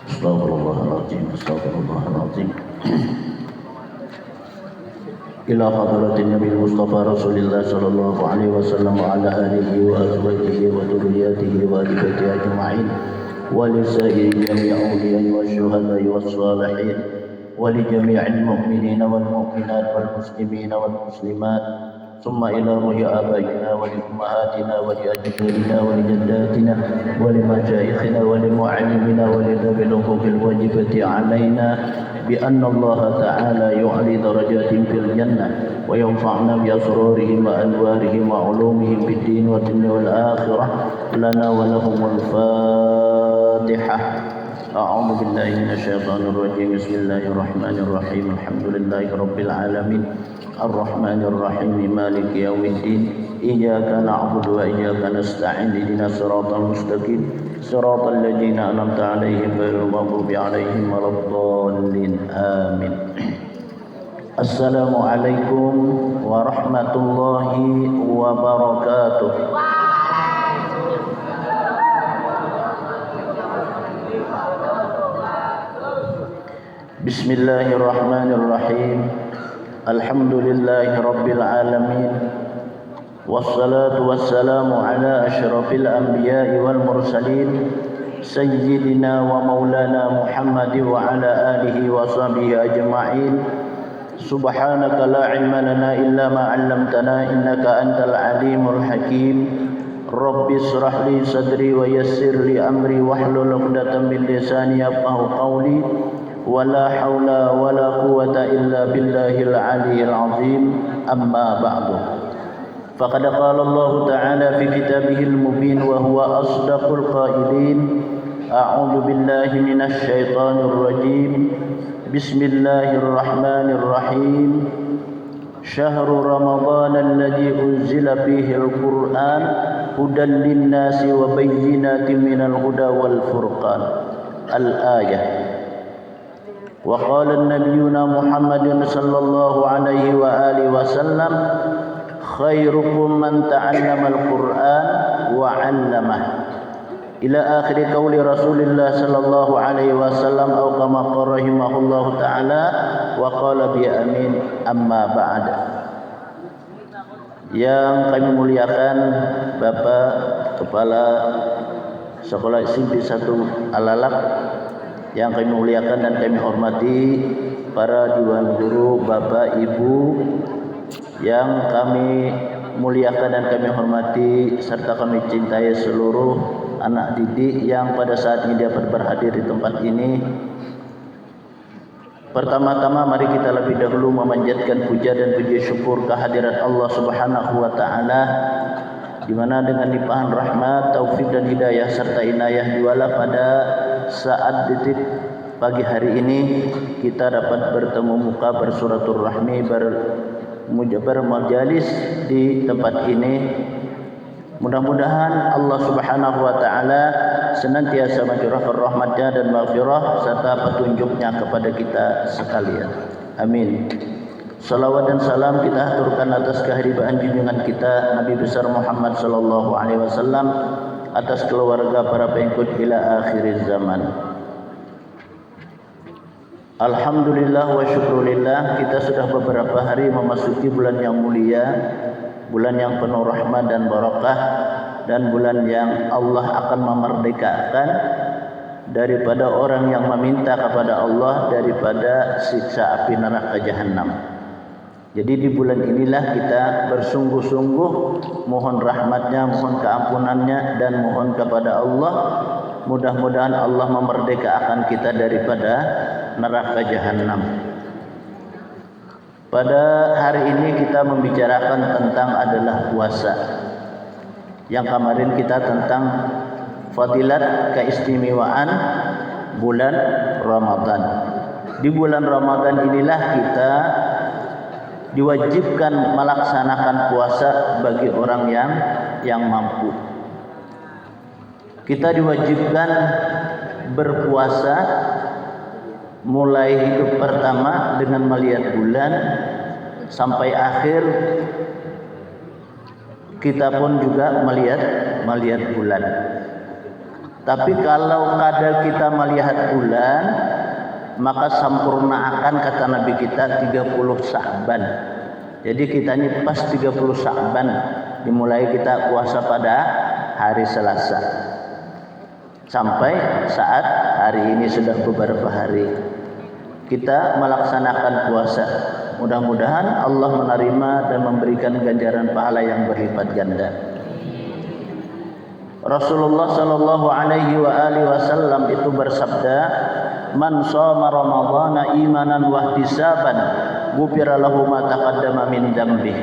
Astagfirullahaladzim, astagfirullahaladzim. Ila hadratin Nabi Mustafa Rasulullah sallallahu alaihi wasallam wa ala alihi wa azwajihi wa dhurriyyatihi wa ali baitihi ajma'in wa li sa'iri jami'i awliya'i wa syuhada'i was salihin wa li jami'il mu'minina wal mu'minat wal muslimina wal muslimat ثم إلى روح آبائنا ولأمهاتنا ولأجدادنا ولجداتنا ولمشايخنا ولمعلمنا ولذوي الحقوق الواجبة علينا بأن الله تعالى يعلي درجات في الجنة وينفعنا بأسرارهم وأنوارهم وعلومهم في الدين والدنيا والآخرة لنا ولهم الفاتحة. أعوذ بالله من الشيطان الرجيم. بسم الله الرحمن الرحيم. الحمد لله رب العالمين الرحمن الرحيم مالك يوم الدين إياك نعبد وإياك نستعين اهدنا الصراط المستقيم صراط الذين أنعمت عليهم غير المغضوب عليهم ولا الضالين آمين. السلام عليكم ورحمة الله وبركاته. بسم الله الرحمن الرحيم. الحمد لله رب العالمين والصلاة والسلام على أشرف الأنبياء والمرسلين سيدنا ومولانا محمد وعلى آله وصحبه أجمعين. سبحانك لا علم لنا إلا ما علمتنا إنك أنت العليم الحكيم. رب اشرح لي صدري ويسر لي أمري واحلل عقدة من لساني يفقهوا قولي ولا حول ولا قوة إلا بالله العلي العظيم. أما بعد فقد قال الله تعالى في كتابه المبين وهو أصدق القائلين أعوذ بالله من الشيطان الرجيم. بسم الله الرحمن الرحيم. شهر رمضان الذي أنزل فيه القرآن هدى للناس وبينات من الهدى والفرقان. الآية. وقال النبينا محمد صلى الله عليه وآله وسلم خيركم من تعلم القرآن وعلمه إلى آخر قول رسول الله صلى الله عليه وسلم أو كما قال رحمه الله تعالى وقال بأمين. أما بعد. Yang kami muliakan Bapak Kepala Sekolah SMP 1 Alalak, yang kami muliakan dan kami hormati para Dewan Guru, Bapak Ibu yang kami muliakan dan kami hormati serta kami cintai seluruh anak didik yang pada saat ini dapat berhadir di tempat ini. Pertama-tama mari kita lebih dahulu memanjatkan puja dan puji syukur kehadirat Allah Subhanahu wa taala, di mana dengan limpahan rahmat, taufik dan hidayah serta inayah jualah pada saat detik pagi hari ini kita dapat bertemu muka bersuraturrahmi, bermajalis di tempat ini. Mudah-mudahan Allah Subhanahu wa taala senantiasa mencurahkan rahmat-Nya dan maghfirah serta petunjuk-Nya kepada kita sekalian. Amin. Salawat dan salam kita haturkan atas keharibaan junjungan kita Nabi besar Muhammad sallallahu alaihi wasallam, atas keluarga para pengikut ila akhir zaman. Alhamdulillah wa syukurillah, kita sudah beberapa hari memasuki bulan yang mulia, bulan yang penuh rahmat dan barakah, dan bulan yang Allah akan memerdekakan daripada orang yang meminta kepada Allah daripada siksa api neraka jahanam. Jadi di bulan inilah kita bersungguh-sungguh mohon rahmatnya, mohon keampunannya, dan mohon kepada Allah mudah-mudahan Allah memerdekakan kita daripada neraka jahanam. Pada hari ini kita membicarakan tentang adalah puasa. Yang kemarin kita tentang fadilat keistimewaan bulan Ramadan. Di bulan Ramadan inilah kita diwajibkan melaksanakan puasa bagi orang yang mampu. Kita diwajibkan berpuasa mulai hidup pertama dengan melihat bulan sampai akhir kita pun juga melihat bulan. Tapi kalau kadar kita melihat bulan, maka sempurnakan kata Nabi kita 30 Sya'ban. Jadi kita ini pas 30 Sya'ban dimulai kita puasa pada hari Selasa sampai saat hari ini sudah beberapa hari kita melaksanakan puasa. Mudah-mudahan Allah menerima dan memberikan ganjaran pahala yang berlipat ganda. Rasulullah sallallahu alaihi wasallam itu bersabda, "Man shoma Ramadhana imanan wa ihtisaban, ghufira lahu ma taqaddama min dzambih."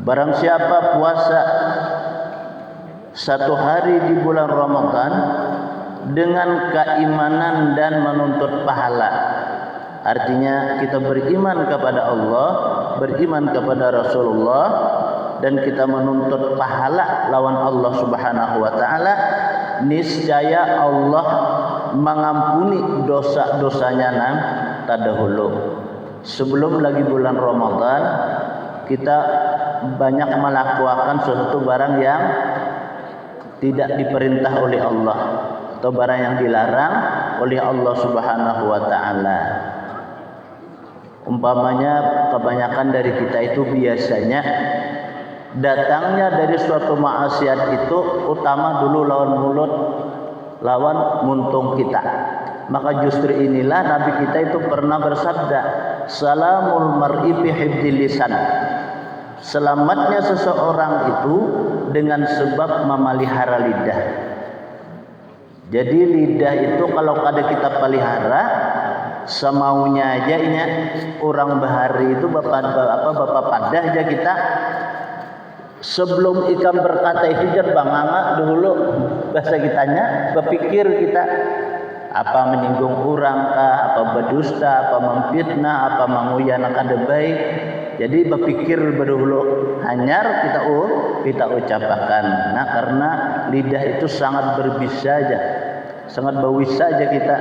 Barang siapa puasa satu hari di bulan Ramadan dengan keimanan dan menuntut pahala, artinya kita beriman kepada Allah, beriman kepada Rasulullah, dan kita menuntut pahala lawan Allah Subhanahu wa taala, niscaya Allah mengampuni dosa-dosanya nang terdahulu. Sebelum lagi bulan Ramadan, kita banyak melakukan sesuatu barang yang tidak diperintah oleh Allah atau barang yang dilarang oleh Allah Subhanahu wa taala. Umpamanya kebanyakan dari kita itu biasanya datangnya dari suatu maksiat itu utama dulu lawan mulut, lawan muntung kita. Maka justru inilah Nabi kita itu pernah bersabda, "Salamul mar'i bi hifdzil lisan." Selamatnya seseorang itu dengan sebab memelihara lidah. Jadi lidah itu kalau kada kita pelihara, semaunya aja ini orang bahari itu bapak padah aja kita. Sebelum ikan berkata itu banganga dulu bahasa kitanya, berpikir kita apa menyinggung orang kah, apa berdusta, apa memfitnah, apa menguyan kada baik. Jadi berpikir berdahulu hanyar kita ucapkan. Nah, karena lidah itu sangat berbisa aja, sangat bawisa aja kita.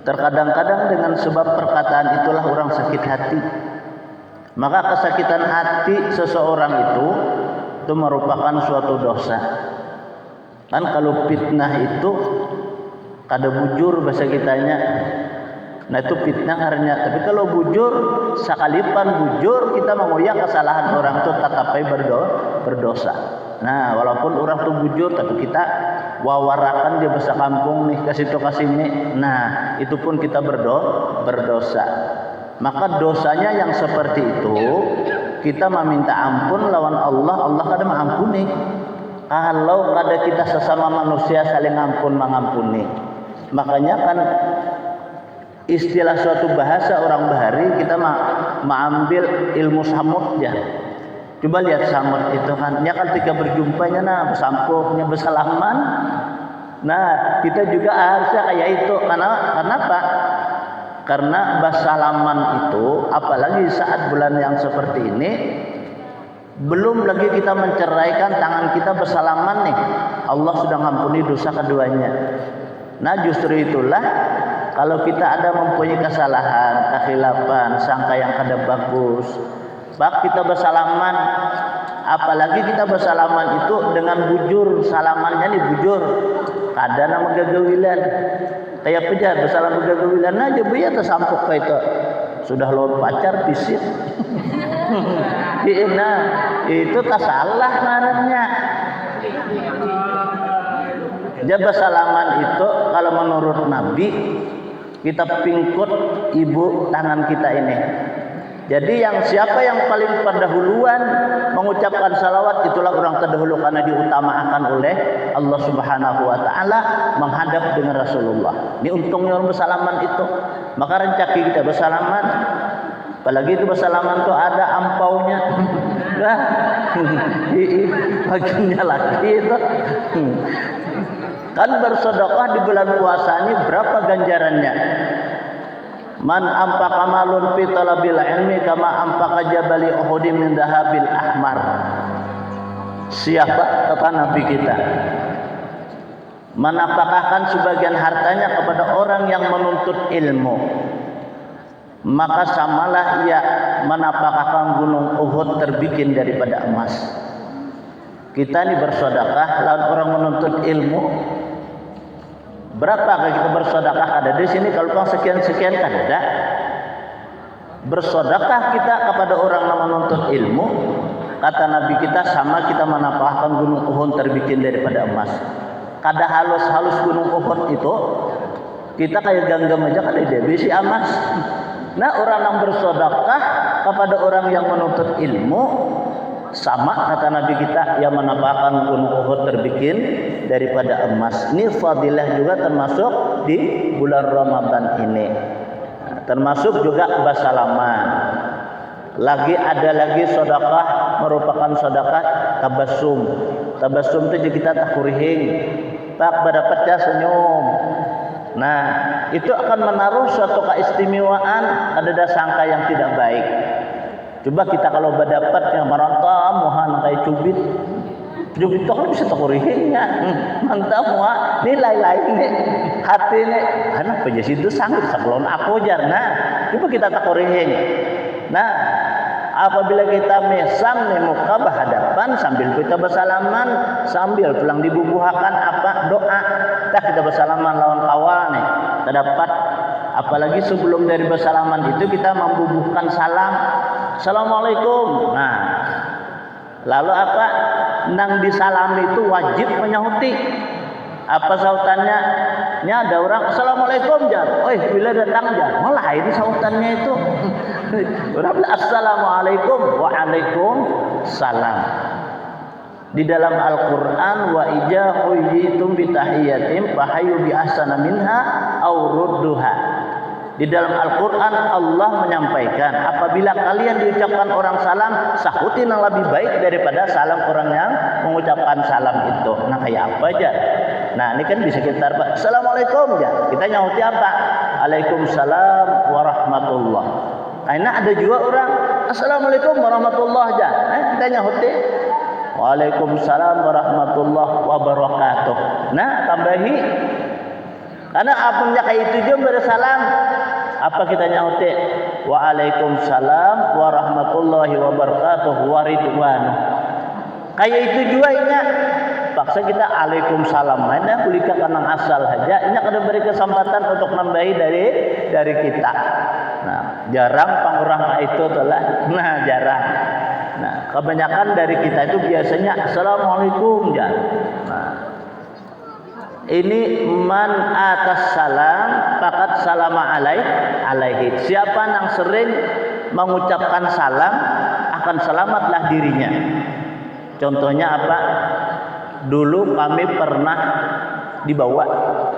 Terkadang-kadang dengan sebab perkataan itulah orang sakit hati. Maka kesakitan hati seseorang itu merupakan suatu dosa. Kan kalau fitnah itu kada bujur bahasa kitanya. Nah itu fitnah karena. Tapi kalau bujur, sekalipan bujur kita mengoyak kesalahan orang itu tetapi berdosa. Nah walaupun orang itu bujur, tapi kita wawarakan dia bahasa kampung nih kasih to kasih. Nah itu pun kita berdosa. Maka dosanya yang seperti itu kita meminta ampun lawan Allah, Allah kada mengampuni. Kalau kada kita sesama manusia saling mengampuni. Makanya kan istilah suatu bahasa orang bahari kita mengambil ilmu samut ya. Coba lihat samut itu kan, ya ketika berjumpanya bersampuknya bersalaman. Nah kita juga harusnya kayak itu. Kenapa? Karena bersalaman itu, apalagi saat bulan yang seperti ini, belum lagi kita menceraikan tangan kita bersalaman nih, Allah sudah mengampuni dosa keduanya. Nah justru itulah kalau kita ada mempunyai kesalahan, kekhilafan, sangka yang kada bagus, bak kita bersalaman, apalagi kita bersalaman itu dengan bujur, salamannya nih bujur, kada nama gagawilan. Kayak pejar bersalam bergawilan aja bu ya tersampuk kayak itu sudah lo pacar pisir. Nah itu tak salah ngarannya. Jadi bersalaman itu kalau menurut Nabi kita pingkut ibu tangan kita ini. Jadi siapa yang paling pendahuluan mengucapkan salawat itulah orang terdahulu karena diutamakan oleh Allah Subhanahu wa taala menghadap dengan Rasulullah. Ini untungnya orang bersalaman itu. Maka rencaki kita bersalaman. Apalagi itu bersalaman tuh ada ampaunya. Nah, bagiannya lagi itu. Kan bersedekah di bulan puasa ini berapa ganjarannya? Man ampaka malun fi talabil ilmi kama ampaka jabali uhudin min dahabil ahmar. Siapa kata Nabi kita? Menapakahkan sebagian hartanya kepada orang yang menuntut ilmu, maka samalah ia menapakahkan gunung Uhud terbikin daripada emas. Kita ini bersedekah lawan orang menuntut ilmu? Berapa kita bersedekah ada di sini kalau pang sekian-sekian ada. Bersedekah kita kepada orang yang menuntut ilmu, kata Nabi kita sama kita menapahkan gunung Uhud terbikin daripada emas. Kada halus-halus gunung Uhud itu kita kayak genggam aja kada dia besi emas. Nah, orang yang bersedekah kepada orang yang menuntut ilmu sama kata Nabi kita yang menapahkan gunung Uhud terbikin daripada emas. Ini fadilah juga termasuk di bulan Ramadan ini. Nah, termasuk juga bersalaman. Lagi ada lagi sedekah merupakan sedekah tabassum. Tabassum itu kita tak kurihing, tak berdapatnya senyum. Nah, itu akan menaruh suatu keistimewaan ada sangka yang tidak baik. Coba kita kalau berdapat yang meronta muhan kayak cubit itu kan bisa terkurihingnya. Mantap muha nilai lain nih hati nih anak aja situ sanggup saklon aku jar. Nah, coba kita terkurihing. Nah, apabila kita mesam nih muka berhadapan sambil kita bersalaman sambil pulang dibubuhakan apa doa dah kita bersalaman lawan kawan nih terdapat. Apalagi sebelum dari bersalaman itu kita membubuhkan salam, assalamualaikum. Nah, lalu apa nang disalami itu wajib menyahuti. Apa sautannya? Nya ada orang assalamualaikum jar. Oi, bila datang jar. Malah ini sautannya itu. Orang bilang assalamualaikum, waalaikumsalam. Di dalam Al-Qur'an wa idza huyitum bi tahiyatin fahayu bi ahsana minha aw rudduha. Di dalam Al-Qur'an Allah menyampaikan apabila kalian diucapkan orang salam sahuti yang lebih baik daripada salam orang yang mengucapkan salam itu. Nah, kayak apa aja? Nah, ini kan bisa kita assalamualaikum ya. Kita nyahuti apa? Waalaikumsalam warahmatullah. Karena ada juga orang assalamualaikum warahmatullah aja. Kita nyahuti waalaikumsalam warahmatullahi wabarakatuh. Nah, tambahi karena apunnya kayak itu juga bersalam apa kita nyahuti waalaikumsalam warahmatullahi wabarakatuh waridwan. Kayak itu juga ingat paksa kita waalaikumsalam mana kulika kanang asal saja ini kada beri kesempatan untuk nambahi dari kita. Nah, jarang pangurang kayak itu telah. Nah, jarang. Nah, kebanyakan dari kita itu biasanya assalamualaikum ya. Nah, ini man atas salam fakat salama alaihi. Siapa yang sering mengucapkan salam akan selamatlah dirinya. Contohnya apa? Dulu kami pernah dibawa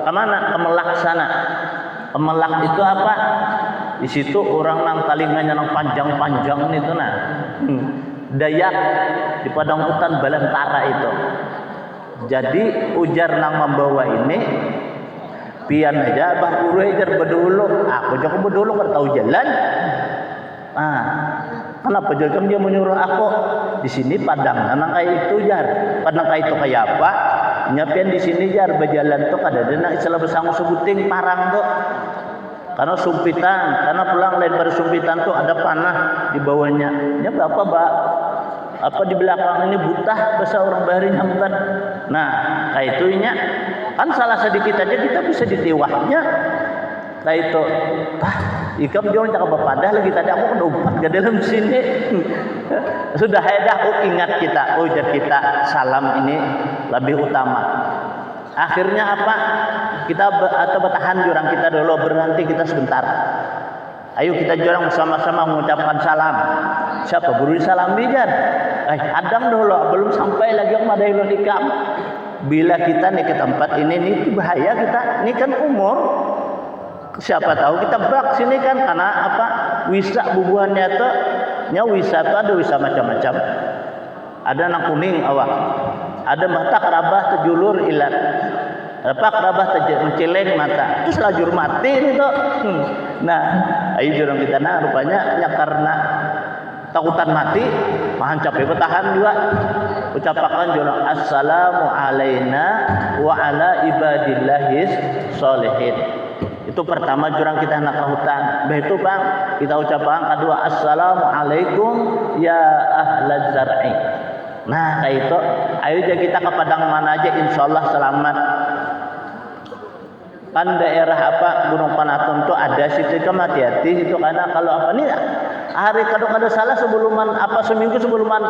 kemana? Ke Melak sana. Melak itu apa? Di situ orang nang talinganya nang panjang-panjang itu nah. Dayak di padang hutan Balantara itu. Jadi ujar nang membawa ini pian aja bah guru ajar bedulu. Aku juga bedulu kan tahu jalan. Ah, kenapa jalan dia menyuruh aku di sini padang nang kayak itu jar. Padang kayak itu kayak apa? Nyapian di sini jar berjalan tuh kada ada nang istilah besangu sebuting parang tuh. Karena sumpitan, karena pulang lain pada sumpitan tuh ada panah di bawahnya. Ya berapa, Mbak? Apa di belakang ini butah bahasa orang bahari nyamban. Nah, kayak itu nya kan salah sedikit aja kita bisa ditiwahnya. Nah itu, ikam jangan cakap bapadah lagi tadi aku kena umpat ke dalam sini. Sudah dah ingat kita, ujar kita salam ini lebih utama. Akhirnya apa? Kita atau bertahan jurang kita dulu berhenti kita sebentar. Ayo kita jurang bersama-sama mengucapkan salam. Siapa guru salam bijan? Adang dulu belum sampai lagi yang madai ikam. Bila kita nih ke tempat ini bahaya kita. Ini kan umur. Siapa tahu kita bak sini kan karena apa? Wisa bubuhannya tuh nya wisata ada wisa macam-macam. Ada nang kuning awak. Ada mata kerabah terjulur ilat. Apa kerabah menceleng mata. Terus lajur mati itu. Nah, ayo jurang kita nah rupanya karena takutan mati, mahan capek bertahan juga. Ucapakan jurang assalamu alaina wa ala ibadillahis sholihin. Itu pertama jurang kita nak ke hutan. Bah itu Bang, kita ucapkan kedua assalamu alaikum ya ahlaz zar'i. Nah kayak itu, ayo aja kita ke Padang mana aja, insya Allah selamat. Kan daerah apa Gunung Panaton tuh ada situ, kan hati-hati itu, karena kalau apa nih hari kadang-kadang salah sebuluman apa seminggu sebuluman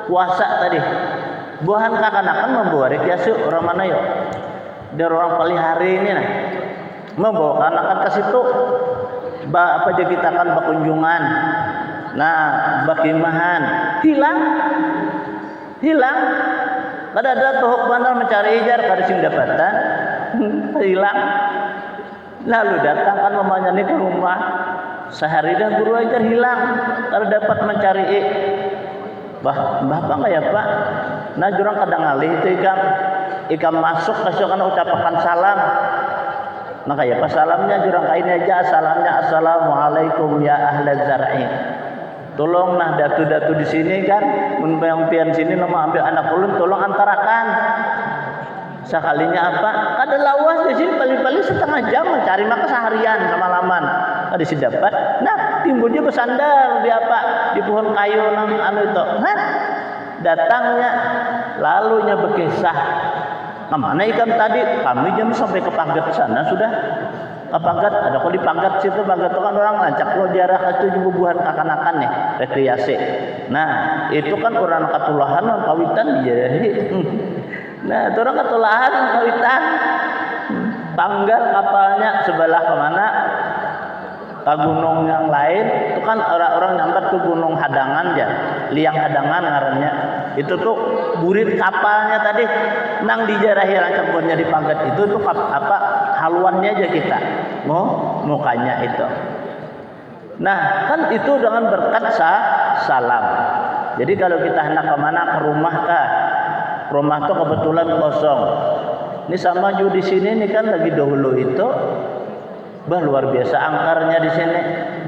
puasa tadi buahan kakanakan membawa rekreasi orang mana yuk dari orang paling hari ini nah membawa kanakan ke situ apa aja kita kan berkunjungan, nah bakimahan hilang ada tuh benar mencari ijar kada sing dapatan hilang. Lalu datang kan mamanya nih ke rumah, sehari dah guru ajar hilang, kada dapat mencari Bapak enggak ya Pak? Nah jurang kadang ngalih itu ikam masuk kasih kan ucapakan salam. Nah kayak pas salamnya jurang kain aja, salamnya assalamualaikum ya ahlaz zar'i. Tolong nah datu-datu di sini kan, pian sini nama ambil anak ulun, tolong antarakan. Sekalinya apa? Kada lawas di sini paling-paling setengah jam mencari maka seharian semalaman. Kada si dapat. Nah, timbulnya bersandar di apa? Di pohon kayu nang anu itu. Nah, datangnya lalunya berkisah. Kemana ikan tadi? Kami jam sampai ke Panggat sana sudah. Ke Panggat, ada kok di Panggat situ, Panggat itu kan orang lancak lo jarak itu juga buhan akan-akan nih rekreasi. Nah, itu kan orang katulahan kawitan dijarahi. Nah, itu orang katulahan kawitan. Panggat kapalnya sebelah kemana? Ke gunung yang lain itu kan orang-orang nyambat tuh gunung Hadangan ya, liang Hadangan ngarannya. Itu tuh burit kapalnya tadi nang dijarahi rancaknya di Panggat itu tuh apa haluannya aja kita mukanya itu. Nah kan itu dengan berkat salam. Jadi kalau kita hendak kemana ke rumah tuh kebetulan kosong. Ini sama juga di sini nih kan lagi dahulu itu. Bah luar biasa angkarnya di sini.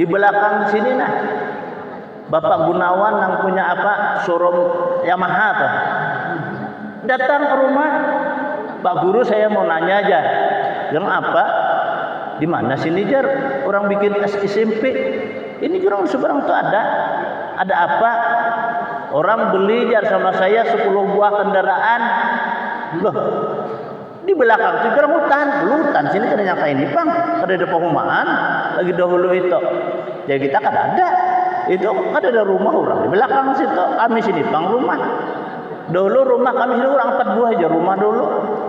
Di belakang sini nah Bapak Gunawan yang punya apa showroom Yamaha tuh. Datang ke rumah, Pak Guru saya mau nanya aja. Yang apa? Di mana sini jar? Orang bikin SMP. Ini orang seberang tuh ada apa? Orang beli jar sama saya 10 buah kendaraan. Loh, di belakang itu orang hutan sini kan nyangka ini Bang, ada perumahan lagi dahulu itu. Jadi kita kan ada. Itu ada rumah orang di belakang situ. Kami sini Bang rumah. Dulu rumah kami sini orang 4 buah aja rumah dulu.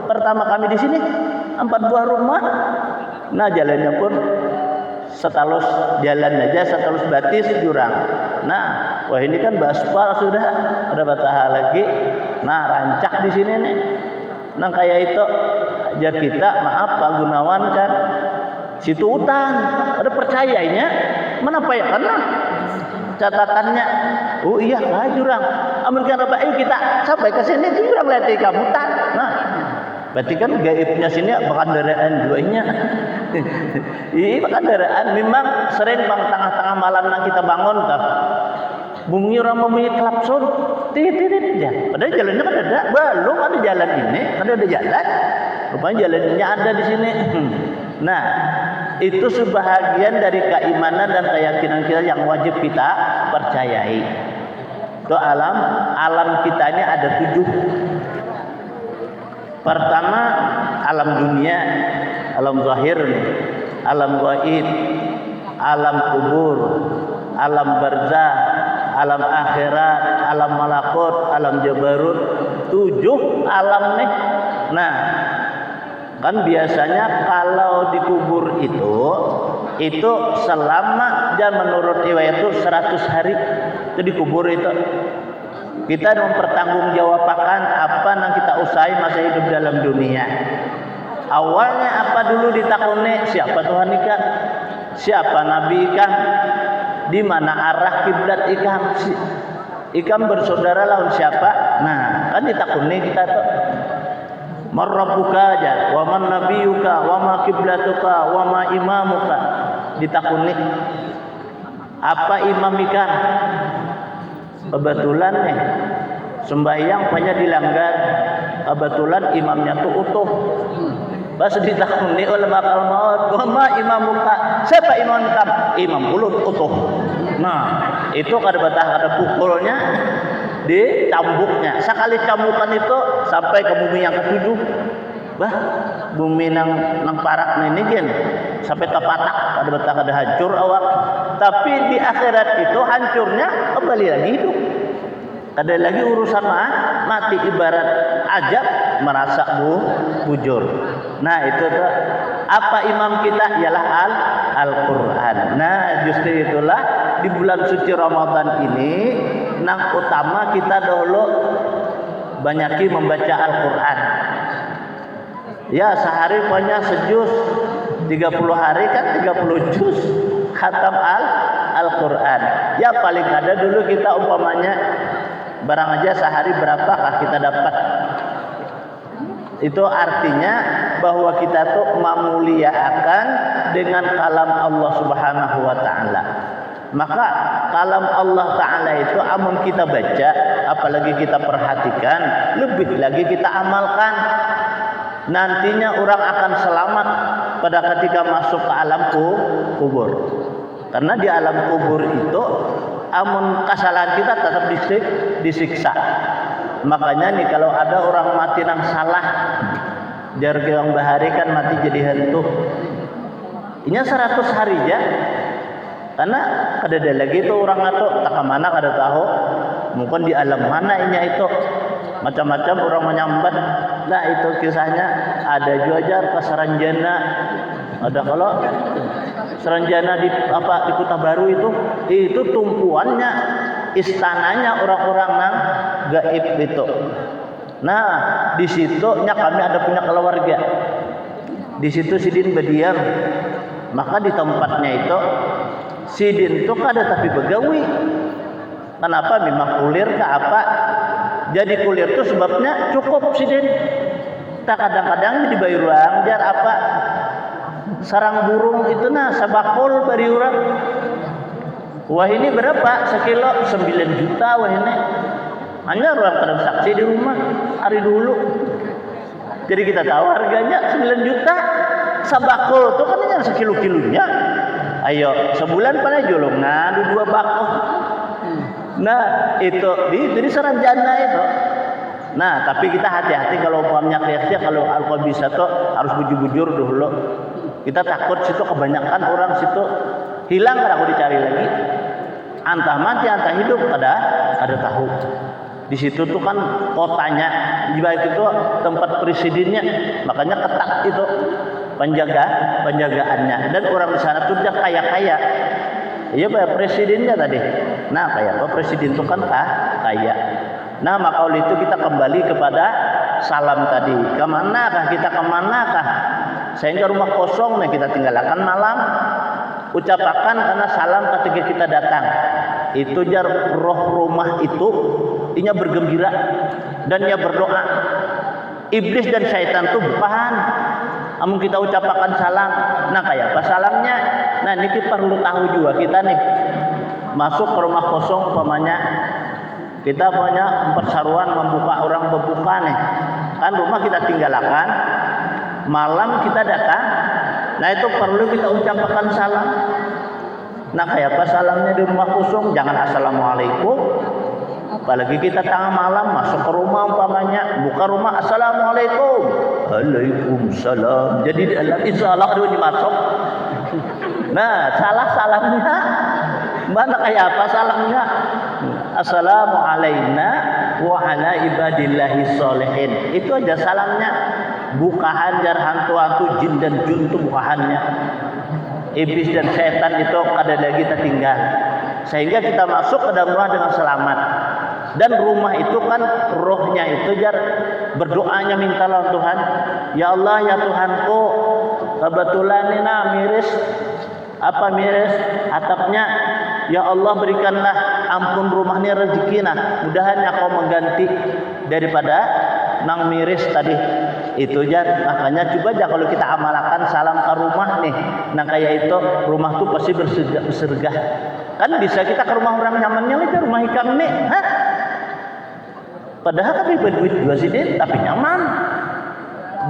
Pertama kami di sini 4 buah rumah. Nah, jalannya pun setalus batis jurang. Nah, wah ini kan baspal sudah ada bataha lagi. Nah, rancak di sini nih. Nah kayak itu aja kita maaf Pak Gunawan kan situ hutan ada percayanya mana apa ya karena catatannya oh iya lah jurang amunkan apa ayo kita sampai ke sini jurang lihat kamu hutan. Nah berarti kan gaibnya sini kendaraan duanya. Iya kendaraan memang sering bang tengah-tengah malam nang kita bangun kah bunyi orang mempunyai klakson titit ya. Padahal jalannya kan belum ada jalan ini, ada jalan. Rupanya jalannya ada di sini. Nah, itu sebahagian dari keimanan dan keyakinan kita yang wajib kita percayai. Itu alam kita ini ada 7. Pertama alam dunia, alam zahir, alam gaib, alam kubur, alam barzah, alam akhirat, alam malakut, alam jabarut, 7 alam nih. Nah, kan biasanya kalau dikubur itu selama dan menurut riwayat itu 100 hari itu dikubur itu. Kita mempertanggungjawabkan apa yang kita usai masa hidup dalam dunia. Awalnya apa dulu ditakuni siapa Tuhan ikan, siapa Nabi ikan, di mana arah kiblat ikan bersaudara lawan siapa. Nah kan ditakuni kita tuh marrabuka aja wa man nabiyuka wa ma kiblatuka wa ma imamuka, ditakuni apa imam ikan. Kebetulan nih sembahyang banyak dilanggar, kebetulan imamnya tuh utuh. Pas ditakuni oleh bakal maut, wa ma imamuka, siapa imam kamu? Imam ulut utuh. Nah, itu kada batah kada pukulnya dicambuknya. Sekali cambukan itu sampai ke bumi yang ketujuh. Bah, bumi nang parak ini kan sampai ke patak ada betak ada hancur awak. Tapi di akhirat itu hancurnya kembali lagi hidup. Ada lagi urusan mati ibarat ajab merasa bujur. Nah itu tuh apa imam kita ialah Al-Quran. Nah justru itulah di bulan suci Ramadan ini nang utama kita dulu banyaki membaca Al-Quran. Ya sehari punya sejuz 30 hari kan 30 juz khatam Al-Quran. Ya paling ada dulu kita umpamanya barang aja sehari berapakah kita dapat. Itu artinya bahwa kita tuh memuliakan dengan kalam Allah Subhanahu wa taala. Maka kalam Allah taala itu amun kita baca, apalagi kita perhatikan, lebih lagi kita amalkan. Nantinya orang akan selamat pada ketika masuk ke alam kubur. Karena di alam kubur itu amun kesalahan kita tetap disiksa. Makanya nih kalau ada orang mati nang salah, jar yang bahari kan mati jadi hantu. Ini 100 hari ya. Karena kada lagi itu orang atau tak mana kada tahu. Mungkin di alam mana inya itu. Macam-macam orang menyambat. Nah itu kisahnya ada juga ke Saranjana. Ada kalau Saranjana di Kota Baru itu tumpuannya istananya orang-orang nang gaib itu. Nah di situnya kami ada punya keluarga. Di situ Sidin berdiam. Maka di tempatnya itu Sidin itu kada tapi begawi. Kenapa? Memang kulir ke apa? Jadi kulir itu sebabnya cukup Sidin. Tak kadang-kadang di bayi ruang jar apa? Sarang burung itu nah sabakul bari urang. Wah ini berapa? Sekilo 9 juta wah ini. Hanya orang transaksi di rumah hari dulu. Jadi kita tahu harganya 9 juta. Sabakul itu kan hanya sekilo-kilonya. Ayo sebulan pada jolong ngadu 2 bako. Nah itu di Saranjana itu. Nah tapi kita hati-hati kalau umpamanya kayaknya kalau alkohol bisa tuh harus bujur-bujur dulu. Kita takut situ kebanyakan orang situ hilang kalau dicari lagi. Antah mati antah hidup ada tahu. Di situ tuh kan kotanya, di balik itu tempat presidennya, makanya ketat itu penjagaannya. Dan orang di sana tuh dia kaya-kaya. Iya Pak presidennya tadi. Nah kayak apa presiden itu kan kaya. Nah maka oleh itu kita kembali kepada salam tadi. Kemanakah kita kemanakah? Sehingga rumah kosong nih kita tinggalkan malam. Ucapakan karena salam ketika kita datang. Itu jar roh rumah itu inya bergembira dan ia berdoa. Iblis dan syaitan tuh bukan. Amun kita ucapakan salam. Nah kayak apa salamnya? Nah ini kita perlu tahu juga kita nih masuk ke rumah kosong umpamanya kita punya persaruan membuka orang berbuka nih kan rumah kita tinggalkan malam kita datang nah itu perlu kita ucapkan salam. Nah kayak apa salamnya di rumah kosong jangan assalamualaikum apalagi kita tengah malam masuk ke rumah umpamanya buka rumah assalamualaikum waalaikumsalam jadi dalam insyaallah itu dimasuk. Nah salah salamnya mana kayak apa salamnya assalamu alaina wa ala ibadillahi sholihin itu aja salamnya bukaan jar hantu-hantu jin dan jun itu bukaannya iblis dan setan itu ada lagi tertinggal sehingga kita masuk ke dalam rumah dengan selamat dan rumah itu kan rohnya itu jar berdoanya mintalah Tuhan ya Allah ya Tuhanku kebetulan ini miris atapnya ya Allah berikanlah ampun rumahnya rezekina mudahannya kau mengganti daripada nang miris tadi itu jar makanya coba aja kalau kita amalkan salam ke rumah nih nah kayak itu rumah tuh pasti bersergah kan bisa kita ke rumah orang nyamannya itu rumah hikam nih padahal kan ribet duit juga sih tapi nyaman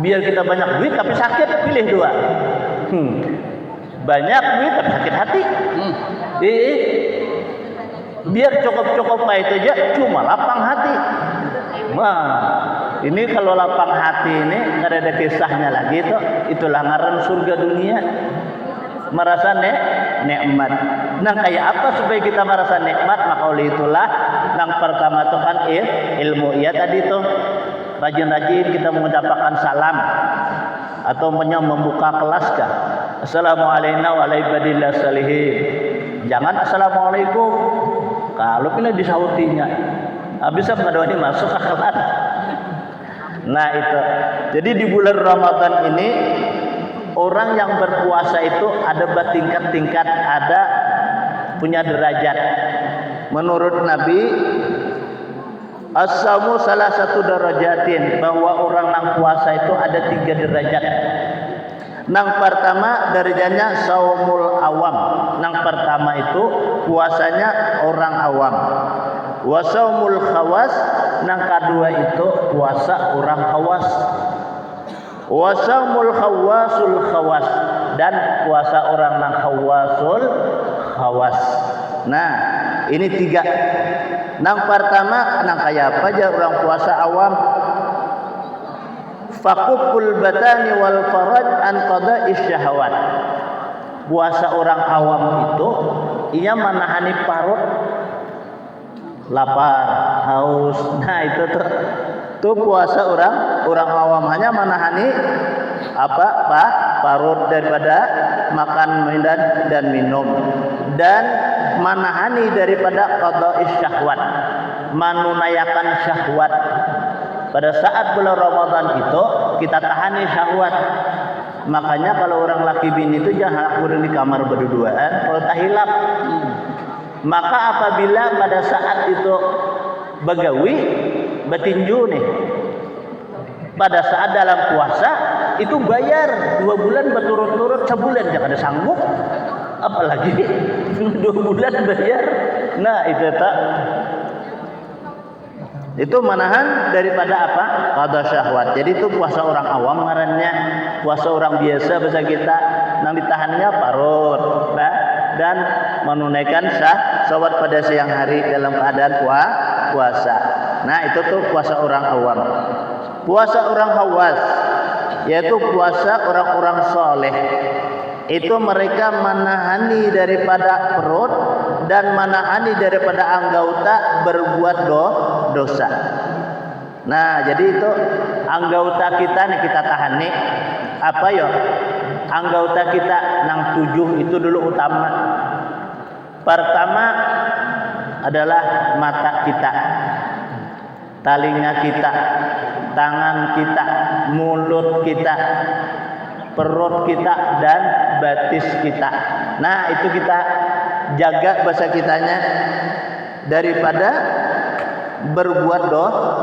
biar kita banyak duit tapi sakit pilih dua banyak duit tapi sakit hati Biar cukup-cukup kayak itu aja, cuma lapang hati. Wah, ini kalau lapang hati ini nggak ada kisahnya lagi tuh. Itulah ngaran surga dunia. Merasa nikmat. Nah, kayak apa supaya kita merasa nikmat? Maka oleh itulah yang pertama tuh kan ilmu. Ya tadi tuh rajin-rajin kita mengucapkan salam atau membuka kelas kah. Assalamualaikum warahmatullahi wabarakatuh. Jangan assalamualaikum. Kalau pilih disautinya, bisa mengadoni masuk ke kelas. Nah itu. Jadi di bulan Ramadan ini orang yang berpuasa itu ada bertingkat-tingkat, ada punya derajat. Menurut Nabi, as-saumu salah satu darajatin, bahwa orang yang puasa itu ada 3 derajat. Nang pertama derajatnya saumul awam. Nang pertama itu puasanya orang awam. Wa saumul khawas. Nang kedua itu puasa orang khawas. Wa saumul khawasul khawas, dan puasa orang nang khawasul khawas. Nah, ini 3. Nang pertama nang kayak apa aja orang puasa awam. Faqul batani wal faraj an qada'ish syahwat. Puasa orang awam itu ia menahani parut, lapar, haus. Nah, itu tuh puasa orang awam hanya menahani parut daripada makan dan minum, dan menahani daripada qada'ish syahwat, menunaikan syahwat. Pada saat bulan Ramadan itu kita tahani syahwat. Makanya kalau orang laki bini itu jangan kurang di kamar berduaan kalau tahilap. Maka apabila pada saat itu begawi betinju nih, pada saat dalam puasa itu bayar 2 bulan berturut-turut, sebulan jangan ada sanggup, apalagi 2 bulan bayar. Nah itu tak. Itu menahan daripada apa? Qada syahwat. Jadi itu puasa orang awam ngarannya. Puasa orang biasa bahasa kita nang ditahannya parut, nah, dan menunaikan syahwat pada siang hari dalam keadaan puasa. Nah, itu tuh puasa orang awam. Puasa orang khawas, yaitu puasa orang-orang soleh. Itu mereka menahani daripada perut dan menahani daripada anggota berbuat dosa. Nah, jadi itu anggota kita nih kita tahani apa ya? Anggota kita nang 7 itu dulu utama. Pertama adalah mata kita, telinga kita, tangan kita, mulut kita, perut kita, dan batis kita. Nah, itu kita jaga bahasa kitanya daripada berbuat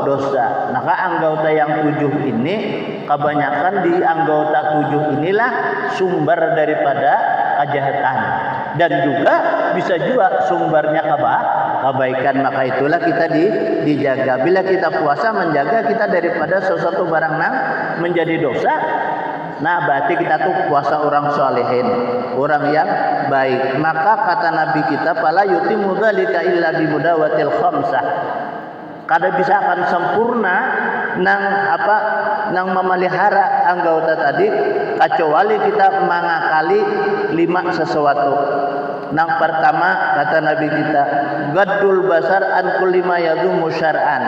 dosa. Maka anggota yang 7 ini, kebanyakan di anggota 7 inilah sumber daripada kejahatan, dan juga bisa juga sumbernya kebaikan. Maka itulah kita dijaga. Bila kita puasa menjaga kita daripada sesuatu barang yang menjadi dosa. Nah, berarti kita tuh puasa orang solehin, orang yang baik. Maka kata Nabi kita, fala yutimmu dzalika illa bimudawatil khamsah. Kada bisa akan sempurna nang memelihara anggota tadi kecuali kita mengakali 5 sesuatu. Nang pertama kata Nabi kita, gaddul basar an kulli ma yadhumu syar'an.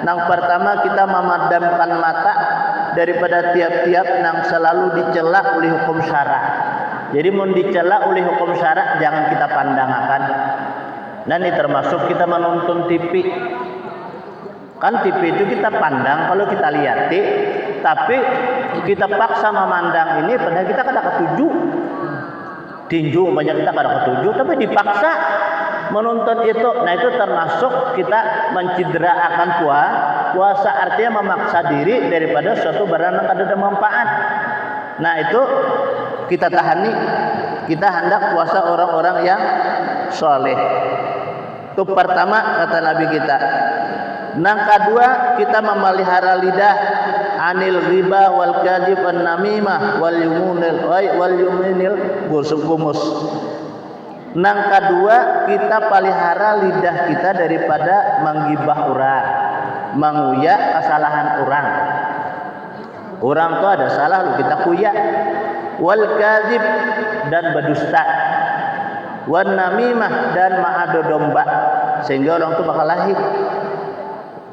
Nang pertama kita memadamkan mata daripada tiap-tiap nang selalu dicela oleh hukum syara. Jadi mau dicela oleh hukum syara jangan kita pandangkan. Dan ini termasuk kita menonton TV. Kan TV itu kita pandang kalau kita lihati, tapi kita paksa memandang ini padahal kita kada ketuju. Tinju banyak kita kada ketuju, tapi dipaksa menonton itu. Nah, itu termasuk kita mencideraakan puasa, artinya memaksa diri daripada suatu barang yang ada manfaat. Nah, itu kita tahani. Kita hendak puasa orang-orang yang soleh. Itu pertama kata Nabi kita. Nang kedua kita memelihara lidah anil riba wal kadhib wan namimah wal yuminil gumus. Nang kedua, kita pelihara lidah kita daripada menggibah orang, menguyak kesalahan orang. Orang tuh ada salah lu kita kuyak. Wal kadzib, dan berdusta. Wan namimah, dan ma'adu domba, sehingga orang tuh bakal lahir.